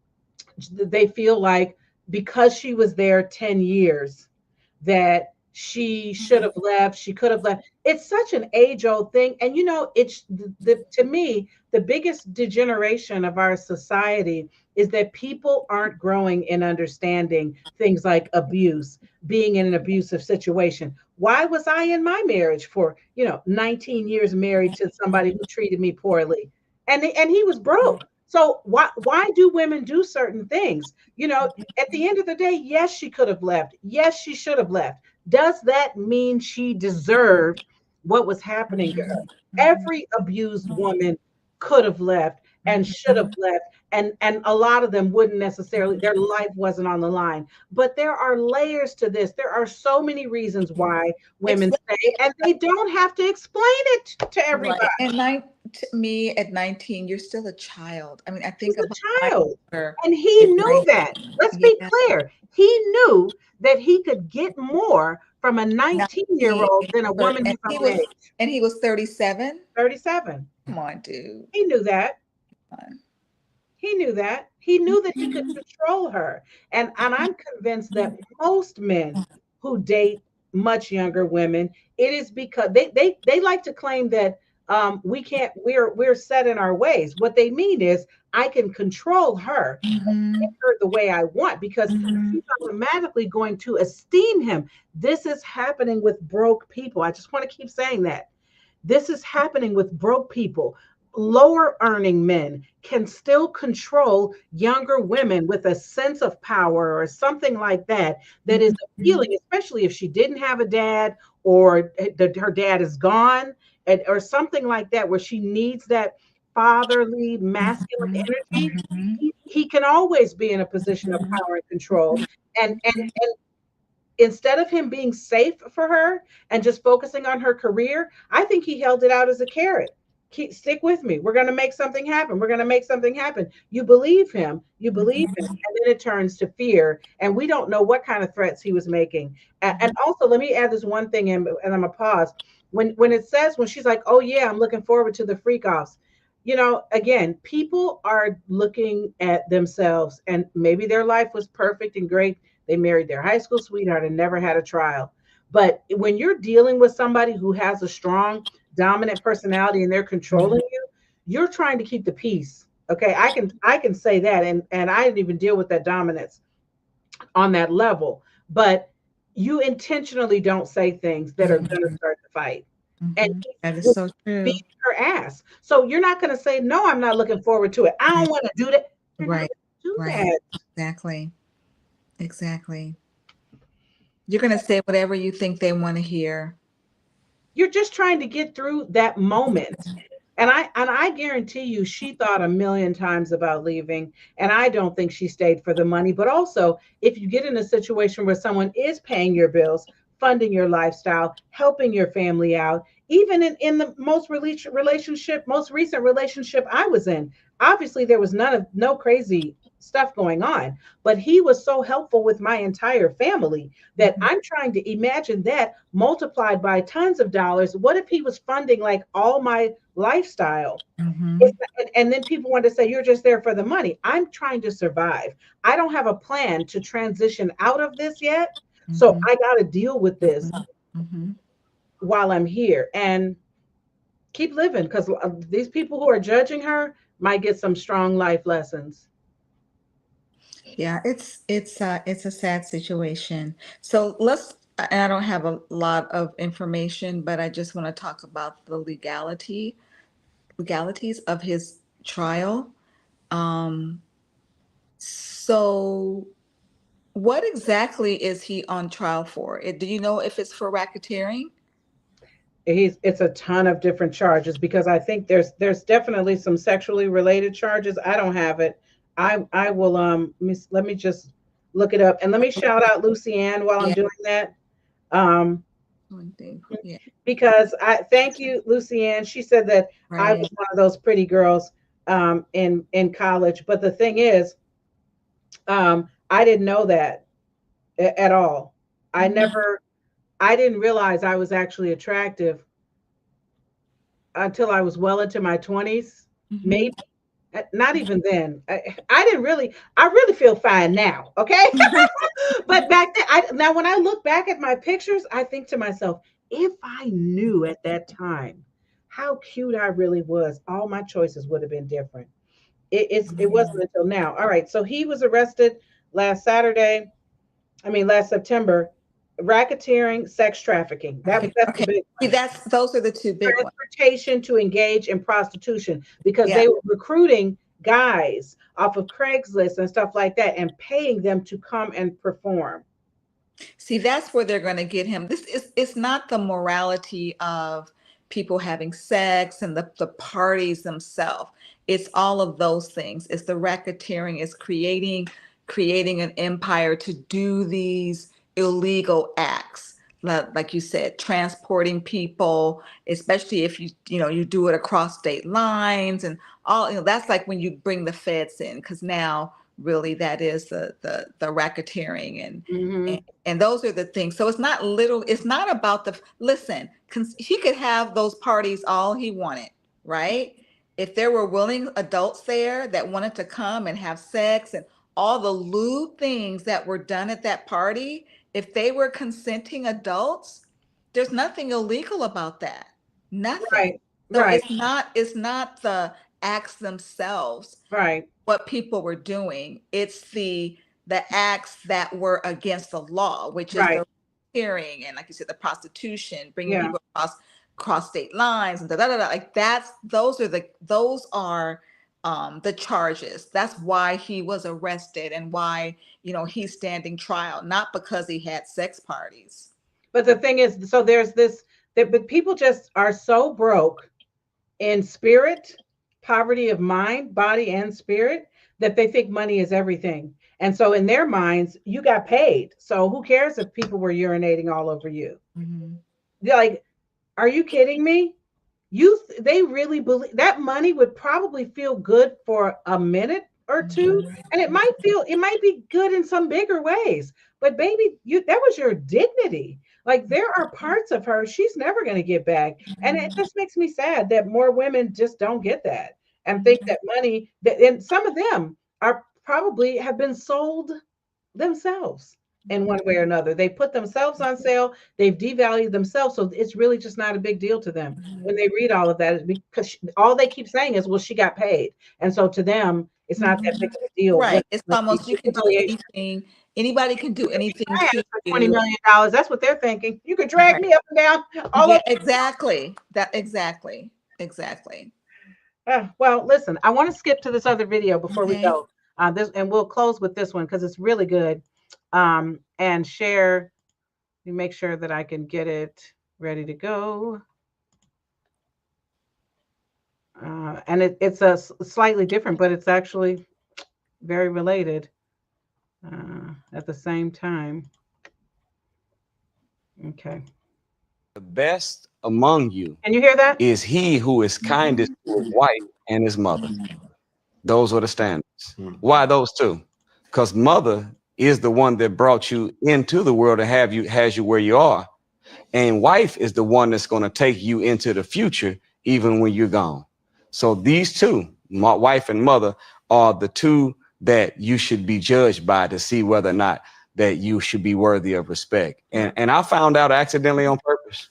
they feel like because she was there 10 years, that she should have left, she could have left. It's such an age-old thing. And it's to me, the biggest degeneration of our society is that people aren't growing in understanding things like abuse, being in an abusive situation. Why was I in my marriage for 19 years married to somebody who treated me poorly? And he was broke. So why do women do certain things? At the end of the day, yes, she could have left. Yes, she should have left. Does that mean she deserved what was happening to her? Mhm. Every abused woman could have left and should have Mhm. left. And a lot of them wouldn't necessarily, their life wasn't on the line. But there are layers to this. There are so many reasons why It's women stay, and they don't have to explain it to everybody. right. And to me, at 19, you're still a child. I mean, I He's think about a my child. daughter And he at knew that. 19. Let's be Yeah, clear. He knew that he could get more from a 19-year 19. old than a woman And his own age. he was 37. 37. Come on, dude. He knew that. Come on. He knew that. He knew that he could control her. And I'm convinced that most men who date much younger women, it is because they like to claim that we can't, we're set in our ways. What they mean is I can control her, Mhm. her the way I want, because Mhm. she's automatically going to esteem him. This is happening with broke people. I just want to keep saying that. This is happening with broke people. Lower earning men can still control younger women with a sense of power or something like that, that is Mhm. appealing, especially if she didn't have a dad, or her dad is gone, or something like that, where she needs that fatherly, masculine Mhm. energy. Mhm. He can always be in a position of Mhm. power and control. And instead of him being safe for her and just focusing on her career, I think he held it out as a carrot. Stick with me. We're going to make something happen. We're going to make something happen. You believe him. You believe him. Mhm. And then it turns to fear. And we don't know what kind of threats he was making. And Mhm. also, let me add this one thing in, and I'm going to pause. When it says, when she's like, oh, yeah, I'm looking forward to the freak offs. Again, people are looking at themselves, and maybe their life was perfect and great. They married their high school sweetheart and never had a trial. But when you're dealing with somebody who has a strong, dominant personality and they're controlling you, you're trying to keep the peace. Okay, I can say that, and I didn't even deal with that dominance on that level. But you intentionally don't say things that are going to Mhm. start the fight. And Mhm. he That is was so beating true. her ass. So you're not going to say, no, I'm not looking forward to it. I don't want to do that. You're not going Right. to do Right. that. Exactly. Exactly. You're going to say whatever you think they want to hear. You're just trying to get through that moment. And I guarantee you she thought a million times about leaving. And I don't think she stayed for the money. But also, if you get in a situation where someone is paying your bills, funding your lifestyle, helping your family out, even in the most recent relationship I was in, obviously there was no crazy stuff going on, but he was so helpful with my entire family that Mhm. I'm trying to imagine that multiplied by tons of dollars. What if he was funding like all my lifestyle? Mhm. And then people want to say, you're just there for the money. I'm trying to survive. I don't have a plan to transition out of this yet. So Mhm. I got to deal with this Mhm. Mhm. while I'm here and keep living, because these people who are judging her might get some strong life lessons. Yeah, it's a sad situation. So and I don't have a lot of information, but I just want to talk about the legalities of his trial. Um, so What exactly is he on trial for? Do you know if it's for racketeering? It's a ton of different charges, because I think there's definitely some sexually related charges. I don't have it. I will let me just look it up, and let me shout out Lucy Ann while I'm Yeah. doing that. Um, Yeah. because I thank you, Lucy Ann. She said that I Right. was one of those pretty girls in college. But the thing is, I didn't know that at all. I Mhm. never I didn't realize I was actually attractive until I was well into my 20s, Mhm. maybe. Not even then. I really feel fine now, okay? But back then, now when I look back at my pictures, I think to myself, if I knew at that time how cute I really was, all my choices would have been different. It wasn't until now. All right, so he was arrested last Saturday. I mean last September, racketeering, sex trafficking. Right. That's the Okay. big See, one. those are the two big ones. Transportation to engage in prostitution, because Yeah. they were recruiting guys off of Craigslist and stuff like that and paying them to come and perform. See, that's where they're going to get him. It's not the morality of people having sex and the parties themselves. It's all of those things. It's the racketeering, it's creating an empire to do these illegal acts. Like you said, transporting people, especially if you do it across state lines and all, that's like when you bring the feds in, because now really that is the racketeering Mm-hmm. and those are the things. So it's not about listen, he could have those parties all he wanted, right? If there were willing adults there that wanted to come and have sex and all the lewd things that were done at that party, if they were consenting adults, there's nothing illegal about that. Nothing. Right, So right, it's not the acts themselves right. what people were doing. It's the acts that were against the law, which is Right. the hearing and, like you said, the prostitution, bringing Yeah. people across state lines and da da da. Like those are the charges. That's why he was arrested and why he's standing trial, not because he had sex parties. But the thing is, so there's this that, but people just are so broke in spirit, poverty of mind, body, and spirit, that they think money is everything. And so in their minds, you got paid. So who cares if people were urinating all over you? Mhm. They're like, are you kidding me? They really believe that money would probably feel good for a minute or two, Mhm. and it might be good in some bigger ways. But baby, you that was your dignity. Like there are parts of her she's never going to get back, and it just makes me sad that more women just don't get that and think that money that, and some of them are probably have been sold themselves in one way or another. They put themselves on sale, they've devalued themselves. So it's really just not a big deal to them when they read all of that, is because all they keep saying is, well, she got paid. And so to them, it's not that big Mhm. of a deal. When Right. It's the almost you can do humiliation, anything. Anybody can do anything I to asked for $20 you. million. That's what they're thinking. You could drag Right. me up and down all Yeah, over. exactly. Exactly. Well, listen, I want to skip to this other video before we Okay. go. This, and we'll close with this one because it's really good. And share. Let me make sure that I can get it ready to go. And it's slightly different, but it's actually very related at the same time. Okay. The best among you Can you hear that? is he who is kindest to his wife and his mother. Those are the standards. Why those two? Because mother is the one that brought you into the world and has you where you are. And wife is the one that's going to take you into the future, even when you're gone. So these two, my wife and mother, are the two that you should be judged by to see whether or not that you should be worthy of respect. And I found out accidentally on purpose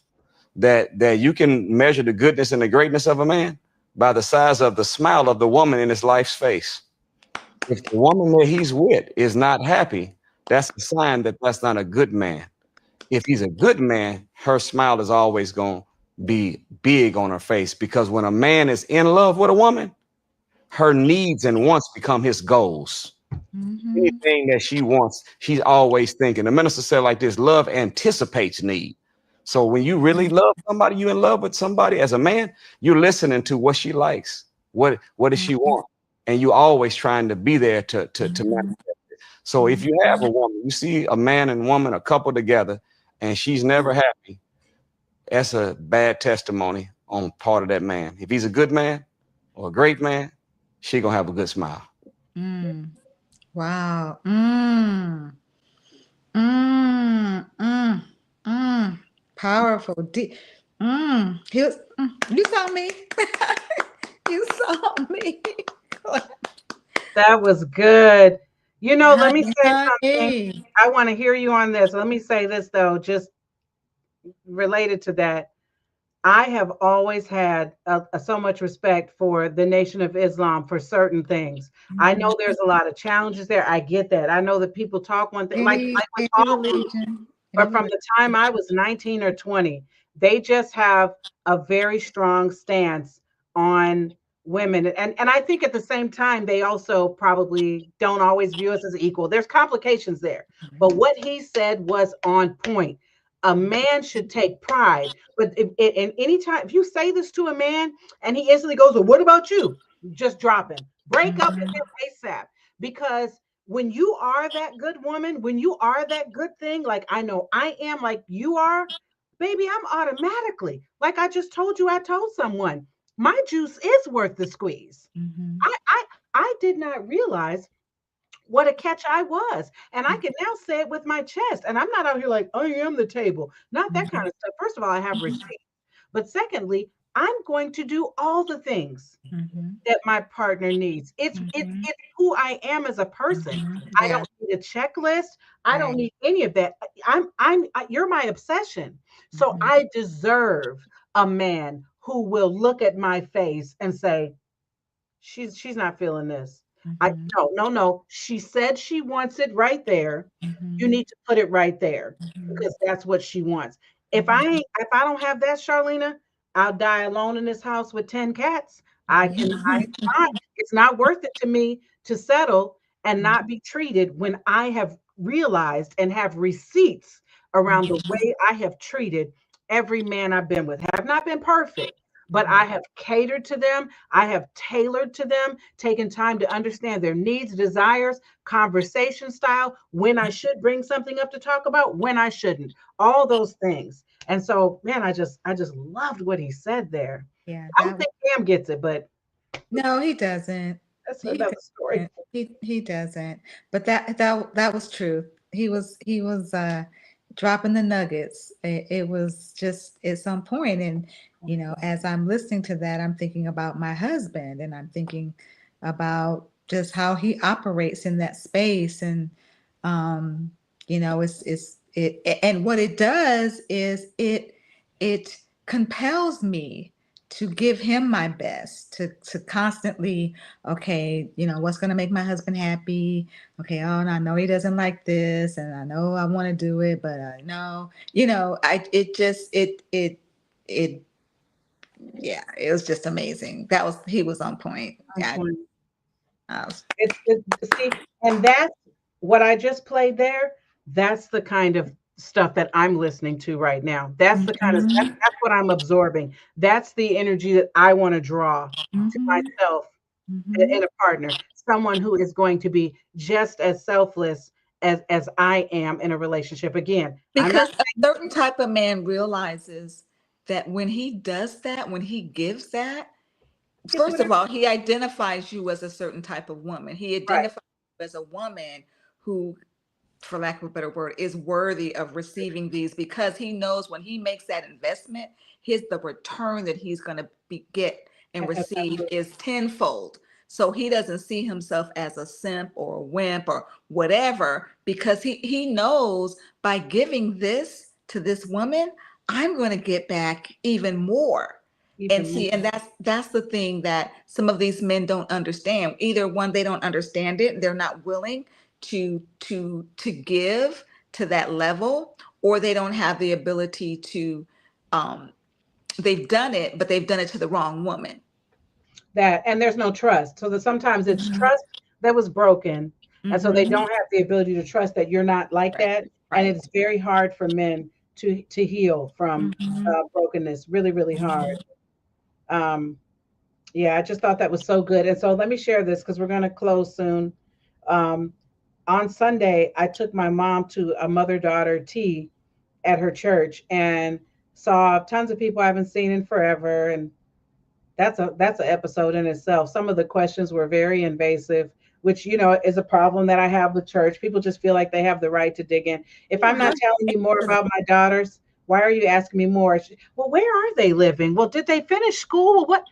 that you can measure the goodness and the greatness of a man by the size of the smile of the woman in his life's face. If the woman that he's with is not happy, that's a sign that that's not a good man. If he's a good man, her smile is always going to be big on her face, because when a man is in love with a woman, her needs and wants become his goals. Mhm. Anything that she wants, she's always thinking. The minister said like this: love anticipates need. So when you really love somebody, you in love with somebody as a man, you're listening to what she likes. What does she want? And you always trying to be there to manifest it. So if you have a woman, you see a man and woman, a couple together, and she's never happy, that's a bad testimony on part of that man. If he's a good man or a great man, she gonna have a good smile. Mm. Wow. Mm. Mm. Mm. Mm. Powerful. Deep. Mm. You saw me. You saw me. That was good. You know, let me say something. Honey. I want to hear you on this. Let me say this, though, just related to that. I have always had so much respect for the Nation of Islam for certain things. I know there's a lot of challenges there. I get that. I know that people talk one thing, like with Any all groups, religion. but from the time I was 19 or 20, they just have a very strong stance on women. And I think at the same time, they also probably don't always view us as equal. There's complications there. But what he said was on point. A man should take pride. But and anytime, if you say this to a man and he instantly goes, well, what about you? Just drop him. Break up with him ASAP. Because when you are that good woman, when you are that good thing, like I know I am, like you are, baby, I'm automatically, like I just told you, I told someone, my juice is worth the squeeze. Mhm. I did not realize what a catch I was. And I can now say it with my chest. And I'm not out here like, I am the table. Not that kind of stuff. First of all, I have receipts. But secondly, I'm going to do all the things Mhm. that my partner needs. Mhm. It's who I am as a person. I Yeah. don't need a checklist. I don't Right. need any of that. You're my obsession. So Mhm. I deserve a man who will look at my face and say, she's not feeling this. I Mhm. no. She said she wants it right there. You Mhm. need to put it right there Mhm. because that's what she wants. Mhm. If I don't have that, Charlena, I'll die alone in this house with 10 cats. It's not worth it to me to settle and not be treated when I have realized and have receipts around the way I have treated every man I've been with. Have not been perfect, but I have catered to them. I have tailored to them, taken time to understand their needs, desires, conversation style, when I should bring something up to talk about, when I shouldn't, all those things. And so, man, I just loved what he said there. Yeah, I don't think Cam gets it, but no, he doesn't. that's He another story. doesn't. He doesn't. But that was true. He was dropping the nuggets. It was just it's on point. And as I'm listening to that, I'm thinking about my husband, and I'm thinking about just how he operates in that space. And um, and what it does is it compels me to give him my best, to constantly, okay, what's going to make my husband happy. Okay, oh, and I know he doesn't like this, and I know I want to do it, but I know, it yeah, it was just amazing. He was on point. Yeah, I was, See, and that's what I just played there. That's the kind of stuff that I'm listening to right now. That's the kind of Mhm, that's what I'm absorbing. That's the energy that I want to draw to mhm, myself in mhm. a partner. Someone who is going to be just as selfless as I am in a relationship. Again, I'm not Because a certain type of man realizes that when he does that, when he gives that, it's first whatever. of all, he identifies you as a certain type of woman. He Right. identifies you as a woman who, for lack of a better word, is worthy of receiving these, because he knows when he makes that investment, the return that he's going to get and receive is tenfold. So he doesn't see himself as a simp or a wimp or whatever, because he knows by giving this to this woman, I'm going to get back even more. And Even more. see, and that's the thing that some of these men don't understand. Either one, they don't understand it, they're not willing to give to that level, or they don't have the ability to they've done it, but they've done it to the wrong woman. That and there's no trust. So that sometimes it's Mhm. trust that was broken And so they don't have the ability to trust that you're not like that. And it's very hard for men to heal from brokenness. Really, really hard. Yeah, I just thought that was so good. And so let me share this because we're going to close soon. On Sunday, I took my mom to a mother-daughter tea at her church and saw tons of people I haven't seen in forever. And that's an episode in itself. Some of the questions were very invasive, which, you know, is a problem that I have with church. People just feel like they have the right to dig in. If I'm not telling you more about my daughters, why are you asking me more? Well, where are they living? Well, did they finish school? Well, what?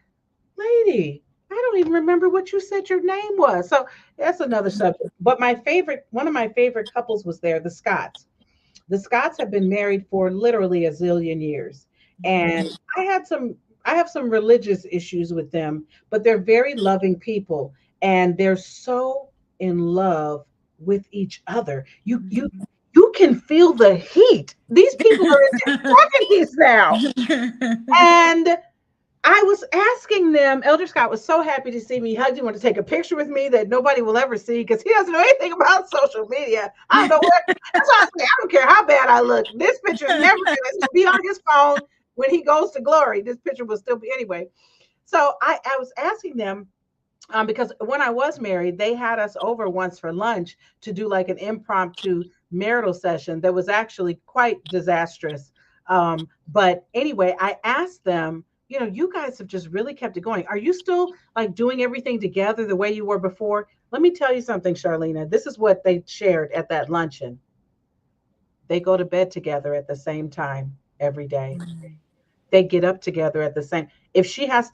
Lady, I don't even remember what you said your name was. So that's another subject. But one of my favorite couples was there, the Scotts. The Scotts have been married for literally a zillion years. And I have some religious issues with them, but they're very loving people and they're so in love with each other. You can feel the heat. These people are in their 70s now. And I was asking them, Elder Scott was so happy to see me, hugged. He wanted to take a picture with me that nobody will ever see because he doesn't know anything about social media. I don't know what. That's why I say, I don't care how bad I look. This picture is never going to be on his phone when he goes to glory. This picture will still be anyway. So I was asking them, because when I was married, they had us over once for lunch to do like an impromptu marital session that was actually quite disastrous. But anyway, I asked them, you know, you guys have just really kept it going. Are you still like doing everything together the way you were before? Let me tell you something, Charlena. This is what they shared at that luncheon. They go to bed together at the same time every day. They get up together at the same.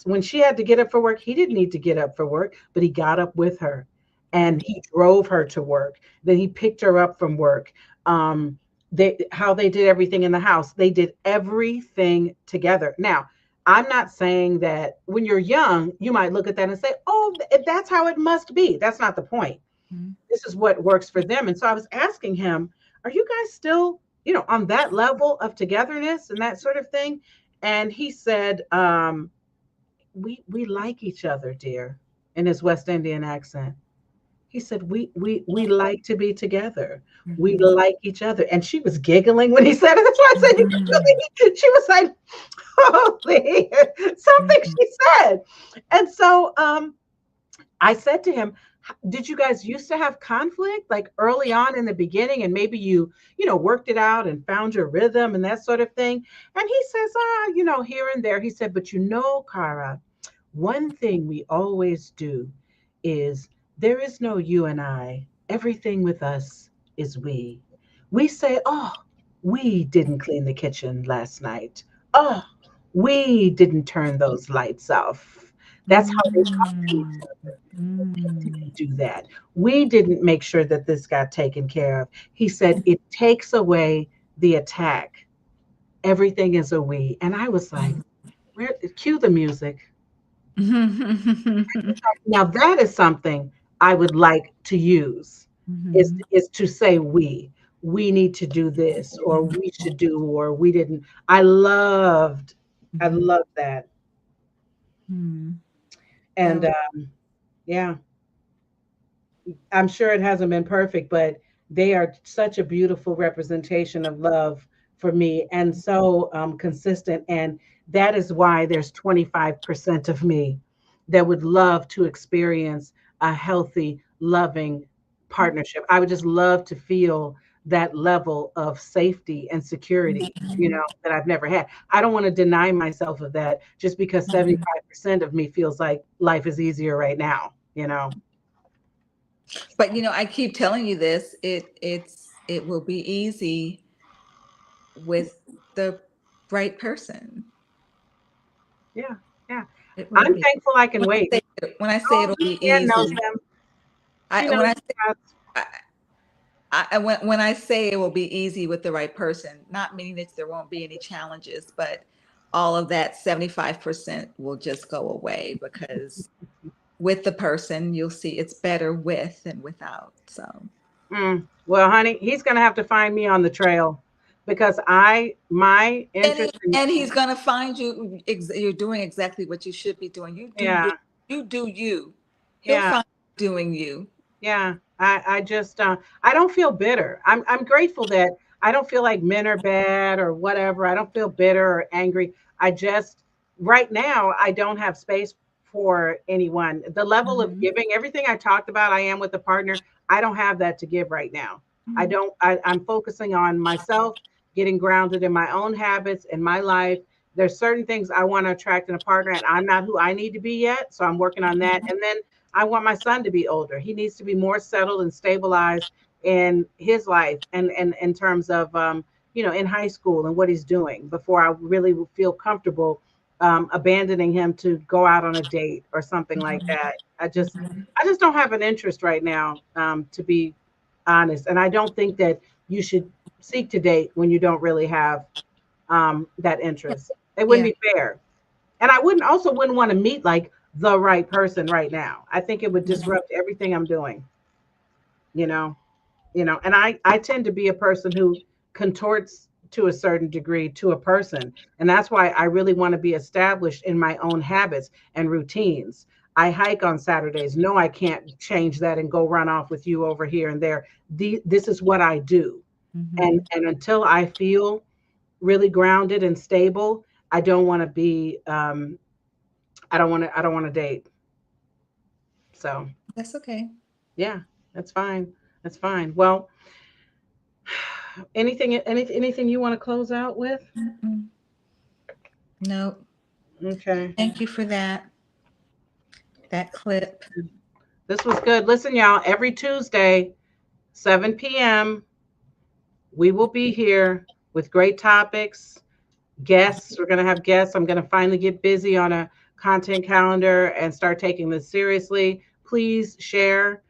When she had to get up for work, he didn't need to get up for work, but he got up with her and he drove her to work. Then he picked her up from work. How they did everything in the house. They did everything together. Now, I'm not saying that when you're young, you might look at that and say, oh, that's how it must be. That's not the point. This is what works for them. And so I was asking him, are you guys still, you know, on that level of togetherness and that sort of thing? And he said, we like each other, dear, in his West Indian accent. He said, we like to be together. We like each other. And she was giggling when he said it. That's why I said, she was like, holy, something she said. And so I said to him, did you guys used to have conflict like early on in the beginning? And maybe you worked it out and found your rhythm and that sort of thing. And he says, here and there. He said, but Cara, one thing we always do is there is no you and I. Everything with us is we. We say, oh, we didn't clean the kitchen last night. Oh, we didn't turn those lights off. That's how they talk to each other. We didn't do that. We didn't make sure that this got taken care of. He said, it takes away the attack. Everything is a we. And I was like, cue the music. Now that is something I would like to use is to say we need to do this or we should do or we didn't. I loved that. And yeah, I'm sure it hasn't been perfect, but they are such a beautiful representation of love for me and so consistent. And that is why there's 25% of me that would love to experience a healthy, loving partnership. I would just love to feel that level of safety and security, that I've never had. I don't want to deny myself of that just because 75% of me feels like life is easier right now, But I keep telling you this, it will be easy with the right person. Yeah. I'm thankful I can wait. When I say it'll be easy, when I say it will be easy with the right person, not meaning that there won't be any challenges, but all of that 75% will just go away because with the person, you'll see it's better with than without. So, well, honey, he's going to have to find me on the trail because my interest and he's going to find you. You're doing exactly what you should be doing. You do you. He'll find you doing you. Yeah. I just I don't feel bitter. I'm grateful that I don't feel like men are bad or whatever. I don't feel bitter or angry. I just right now I don't have space for anyone. The level of Mhm. giving, everything I talked about, I am with a partner. I don't have that to give right now. I Mhm. don't I'm focusing on myself, getting grounded in my own habits in my life. There's certain things I want to attract in a partner, and I'm not who I need to be yet. So I'm working on that. And then I want my son to be older. He needs to be more settled and stabilized in his life and in terms of in high school and what he's doing before I really will feel comfortable abandoning him to go out on a date or something like Mhm. that. Mhm. I just don't have an interest right now, to be honest. And I don't think that you should seek to date when you don't really have that interest. It wouldn't Yeah. be fair. And I wouldn't want to meet like the right person right now. I think it would Mhm. disrupt everything I'm doing, you know, and I tend to be a person who contorts to a certain degree to a person. And that's why I really want to be established in my own habits and routines. I hike on Saturdays. No, I can't change that and go run off with you over here and there. This is what I do. And Mhm. until I feel really grounded and stable, I don't want to be I don't want to date. So That's okay. yeah, that's fine. That's fine. Well, anything you want to close out with? Mm-mm. No, Okay. thank you for that clip. This was good. Listen, y'all, every Tuesday, 7 p.m., we will be here with great topics, guests. We're going to have guests. I'm going to finally get busy on a content calendar and start taking this seriously. Please share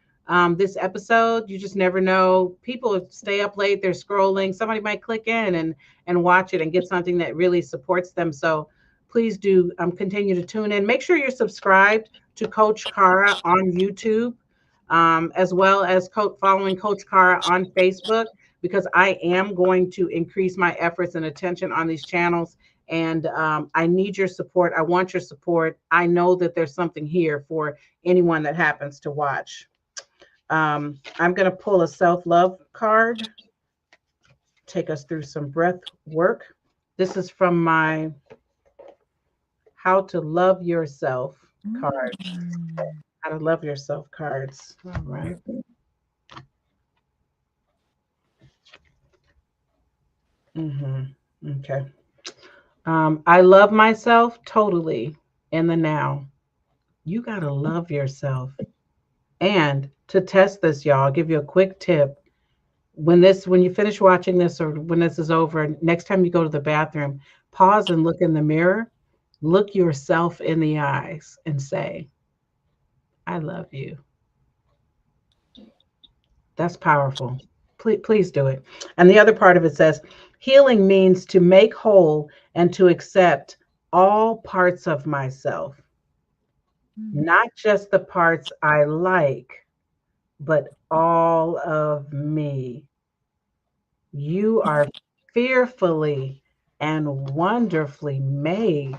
this episode. You just never know. People stay up late, they're scrolling. Somebody might click in and watch it and get something that really supports them. So please do continue to tune in. Make sure you're subscribed to Coach Cara on YouTube, as well as following Coach Cara on Facebook, because I am going to increase my efforts and attention on these channels. And I need your support. I want your support. I know that there's something here for anyone that happens to watch. I'm going to pull a self love card, take us through some breath work. This is from my How to Love Yourself card. Mm. How to Love Yourself cards. All right. Okay. I love myself totally in the now. You got to love yourself. And to test this, y'all, I'll give you a quick tip. When you finish watching this or when this is over, next time you go to the bathroom, pause and look in the mirror, look yourself in the eyes and say, I love you. That's powerful. Please do it. And the other part of it says, healing means to make whole and to accept all parts of myself, Mm. not just the parts I like, but all of me. You are fearfully and wonderfully made,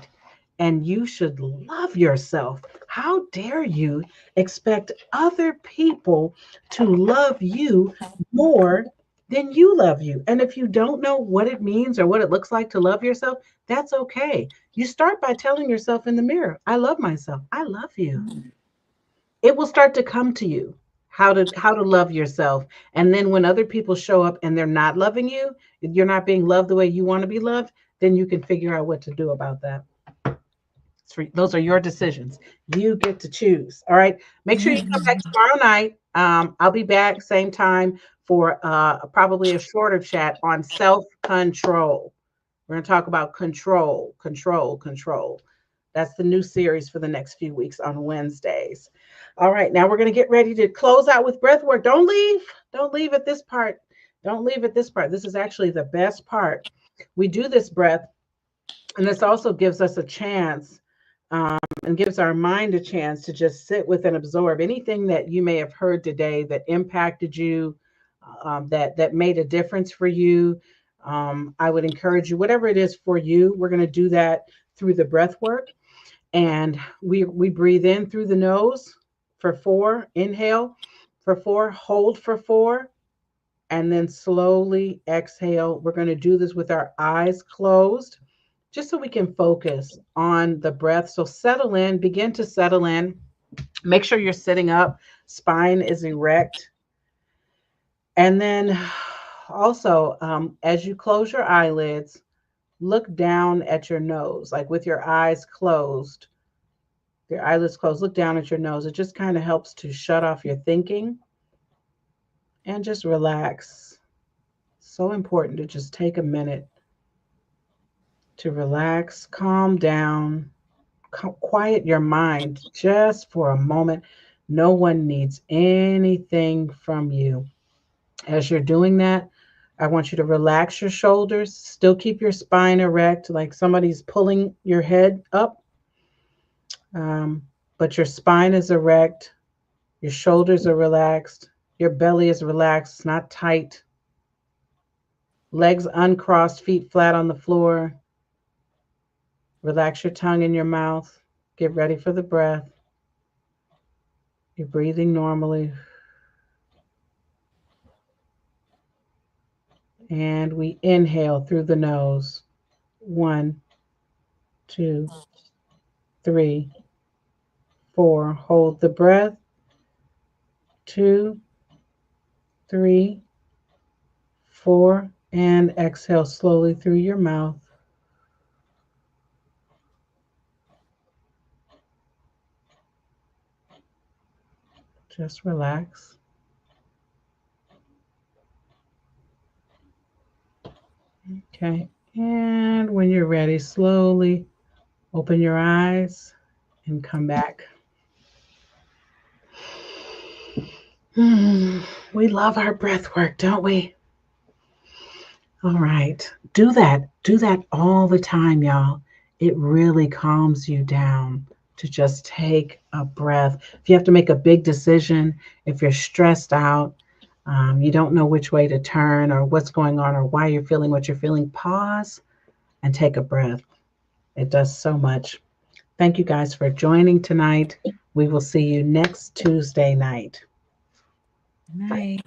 and you should love yourself. How dare you expect other people to love you more than you love you? And if you don't know what it means or what it looks like to love yourself, that's okay. You start by telling yourself in the mirror, I love myself. I love you. It will start to come to you how to love yourself. And then when other people show up and they're not loving you, you're not being loved the way you want to be loved, then you can figure out what to do about that. Those are your decisions. You get to choose. All right. Make sure you come back tomorrow night. I'll be back same time for probably a shorter chat on self-control. We're going to talk about control, control, control. That's the new series for the next few weeks on Wednesdays. All right, now we're going to get ready to close out with breath work. Don't leave. Don't leave at this part. Don't leave at this part. This is actually the best part. We do this breath, and this also gives us a chance and gives our mind a chance to just sit with and absorb anything that you may have heard today that impacted you, that made a difference for you. I would encourage you, whatever it is for you, we're going to do that through the breath work. And we breathe in through the nose for 4, inhale, for 4, hold for 4, and then slowly exhale. We're going to do this with our eyes closed, just so we can focus on the breath. So settle in, begin to settle in. Make sure you're sitting up, spine is erect. And then also, as you close your eyelids, look down at your nose, like with your eyes closed, your eyelids closed, look down at your nose. It just kind of helps to shut off your thinking and just relax. So important to just take a minute to relax, calm down, quiet your mind just for a moment. No one needs anything from you. As you're doing that, I want you to relax your shoulders, still keep your spine erect, like somebody's pulling your head up, but your spine is erect, your shoulders are relaxed, your belly is relaxed, it's not tight. Legs uncrossed, feet flat on the floor. Relax your tongue in your mouth. Get ready for the breath. You're breathing normally. And we inhale through the nose. 1, 2, 3, 4. Hold the breath. 2, 3, 4. And exhale slowly through your mouth. Just relax. Okay. And when you're ready, slowly open your eyes and come back. We love our breath work, don't we? All right. Do that. Do that all the time, y'all. It really calms you down to just take a breath. If you have to make a big decision, if you're stressed out, you don't know which way to turn or what's going on or why you're feeling what you're feeling, pause and take a breath. It does so much. Thank you guys for joining tonight. We will see you next Tuesday night. Night.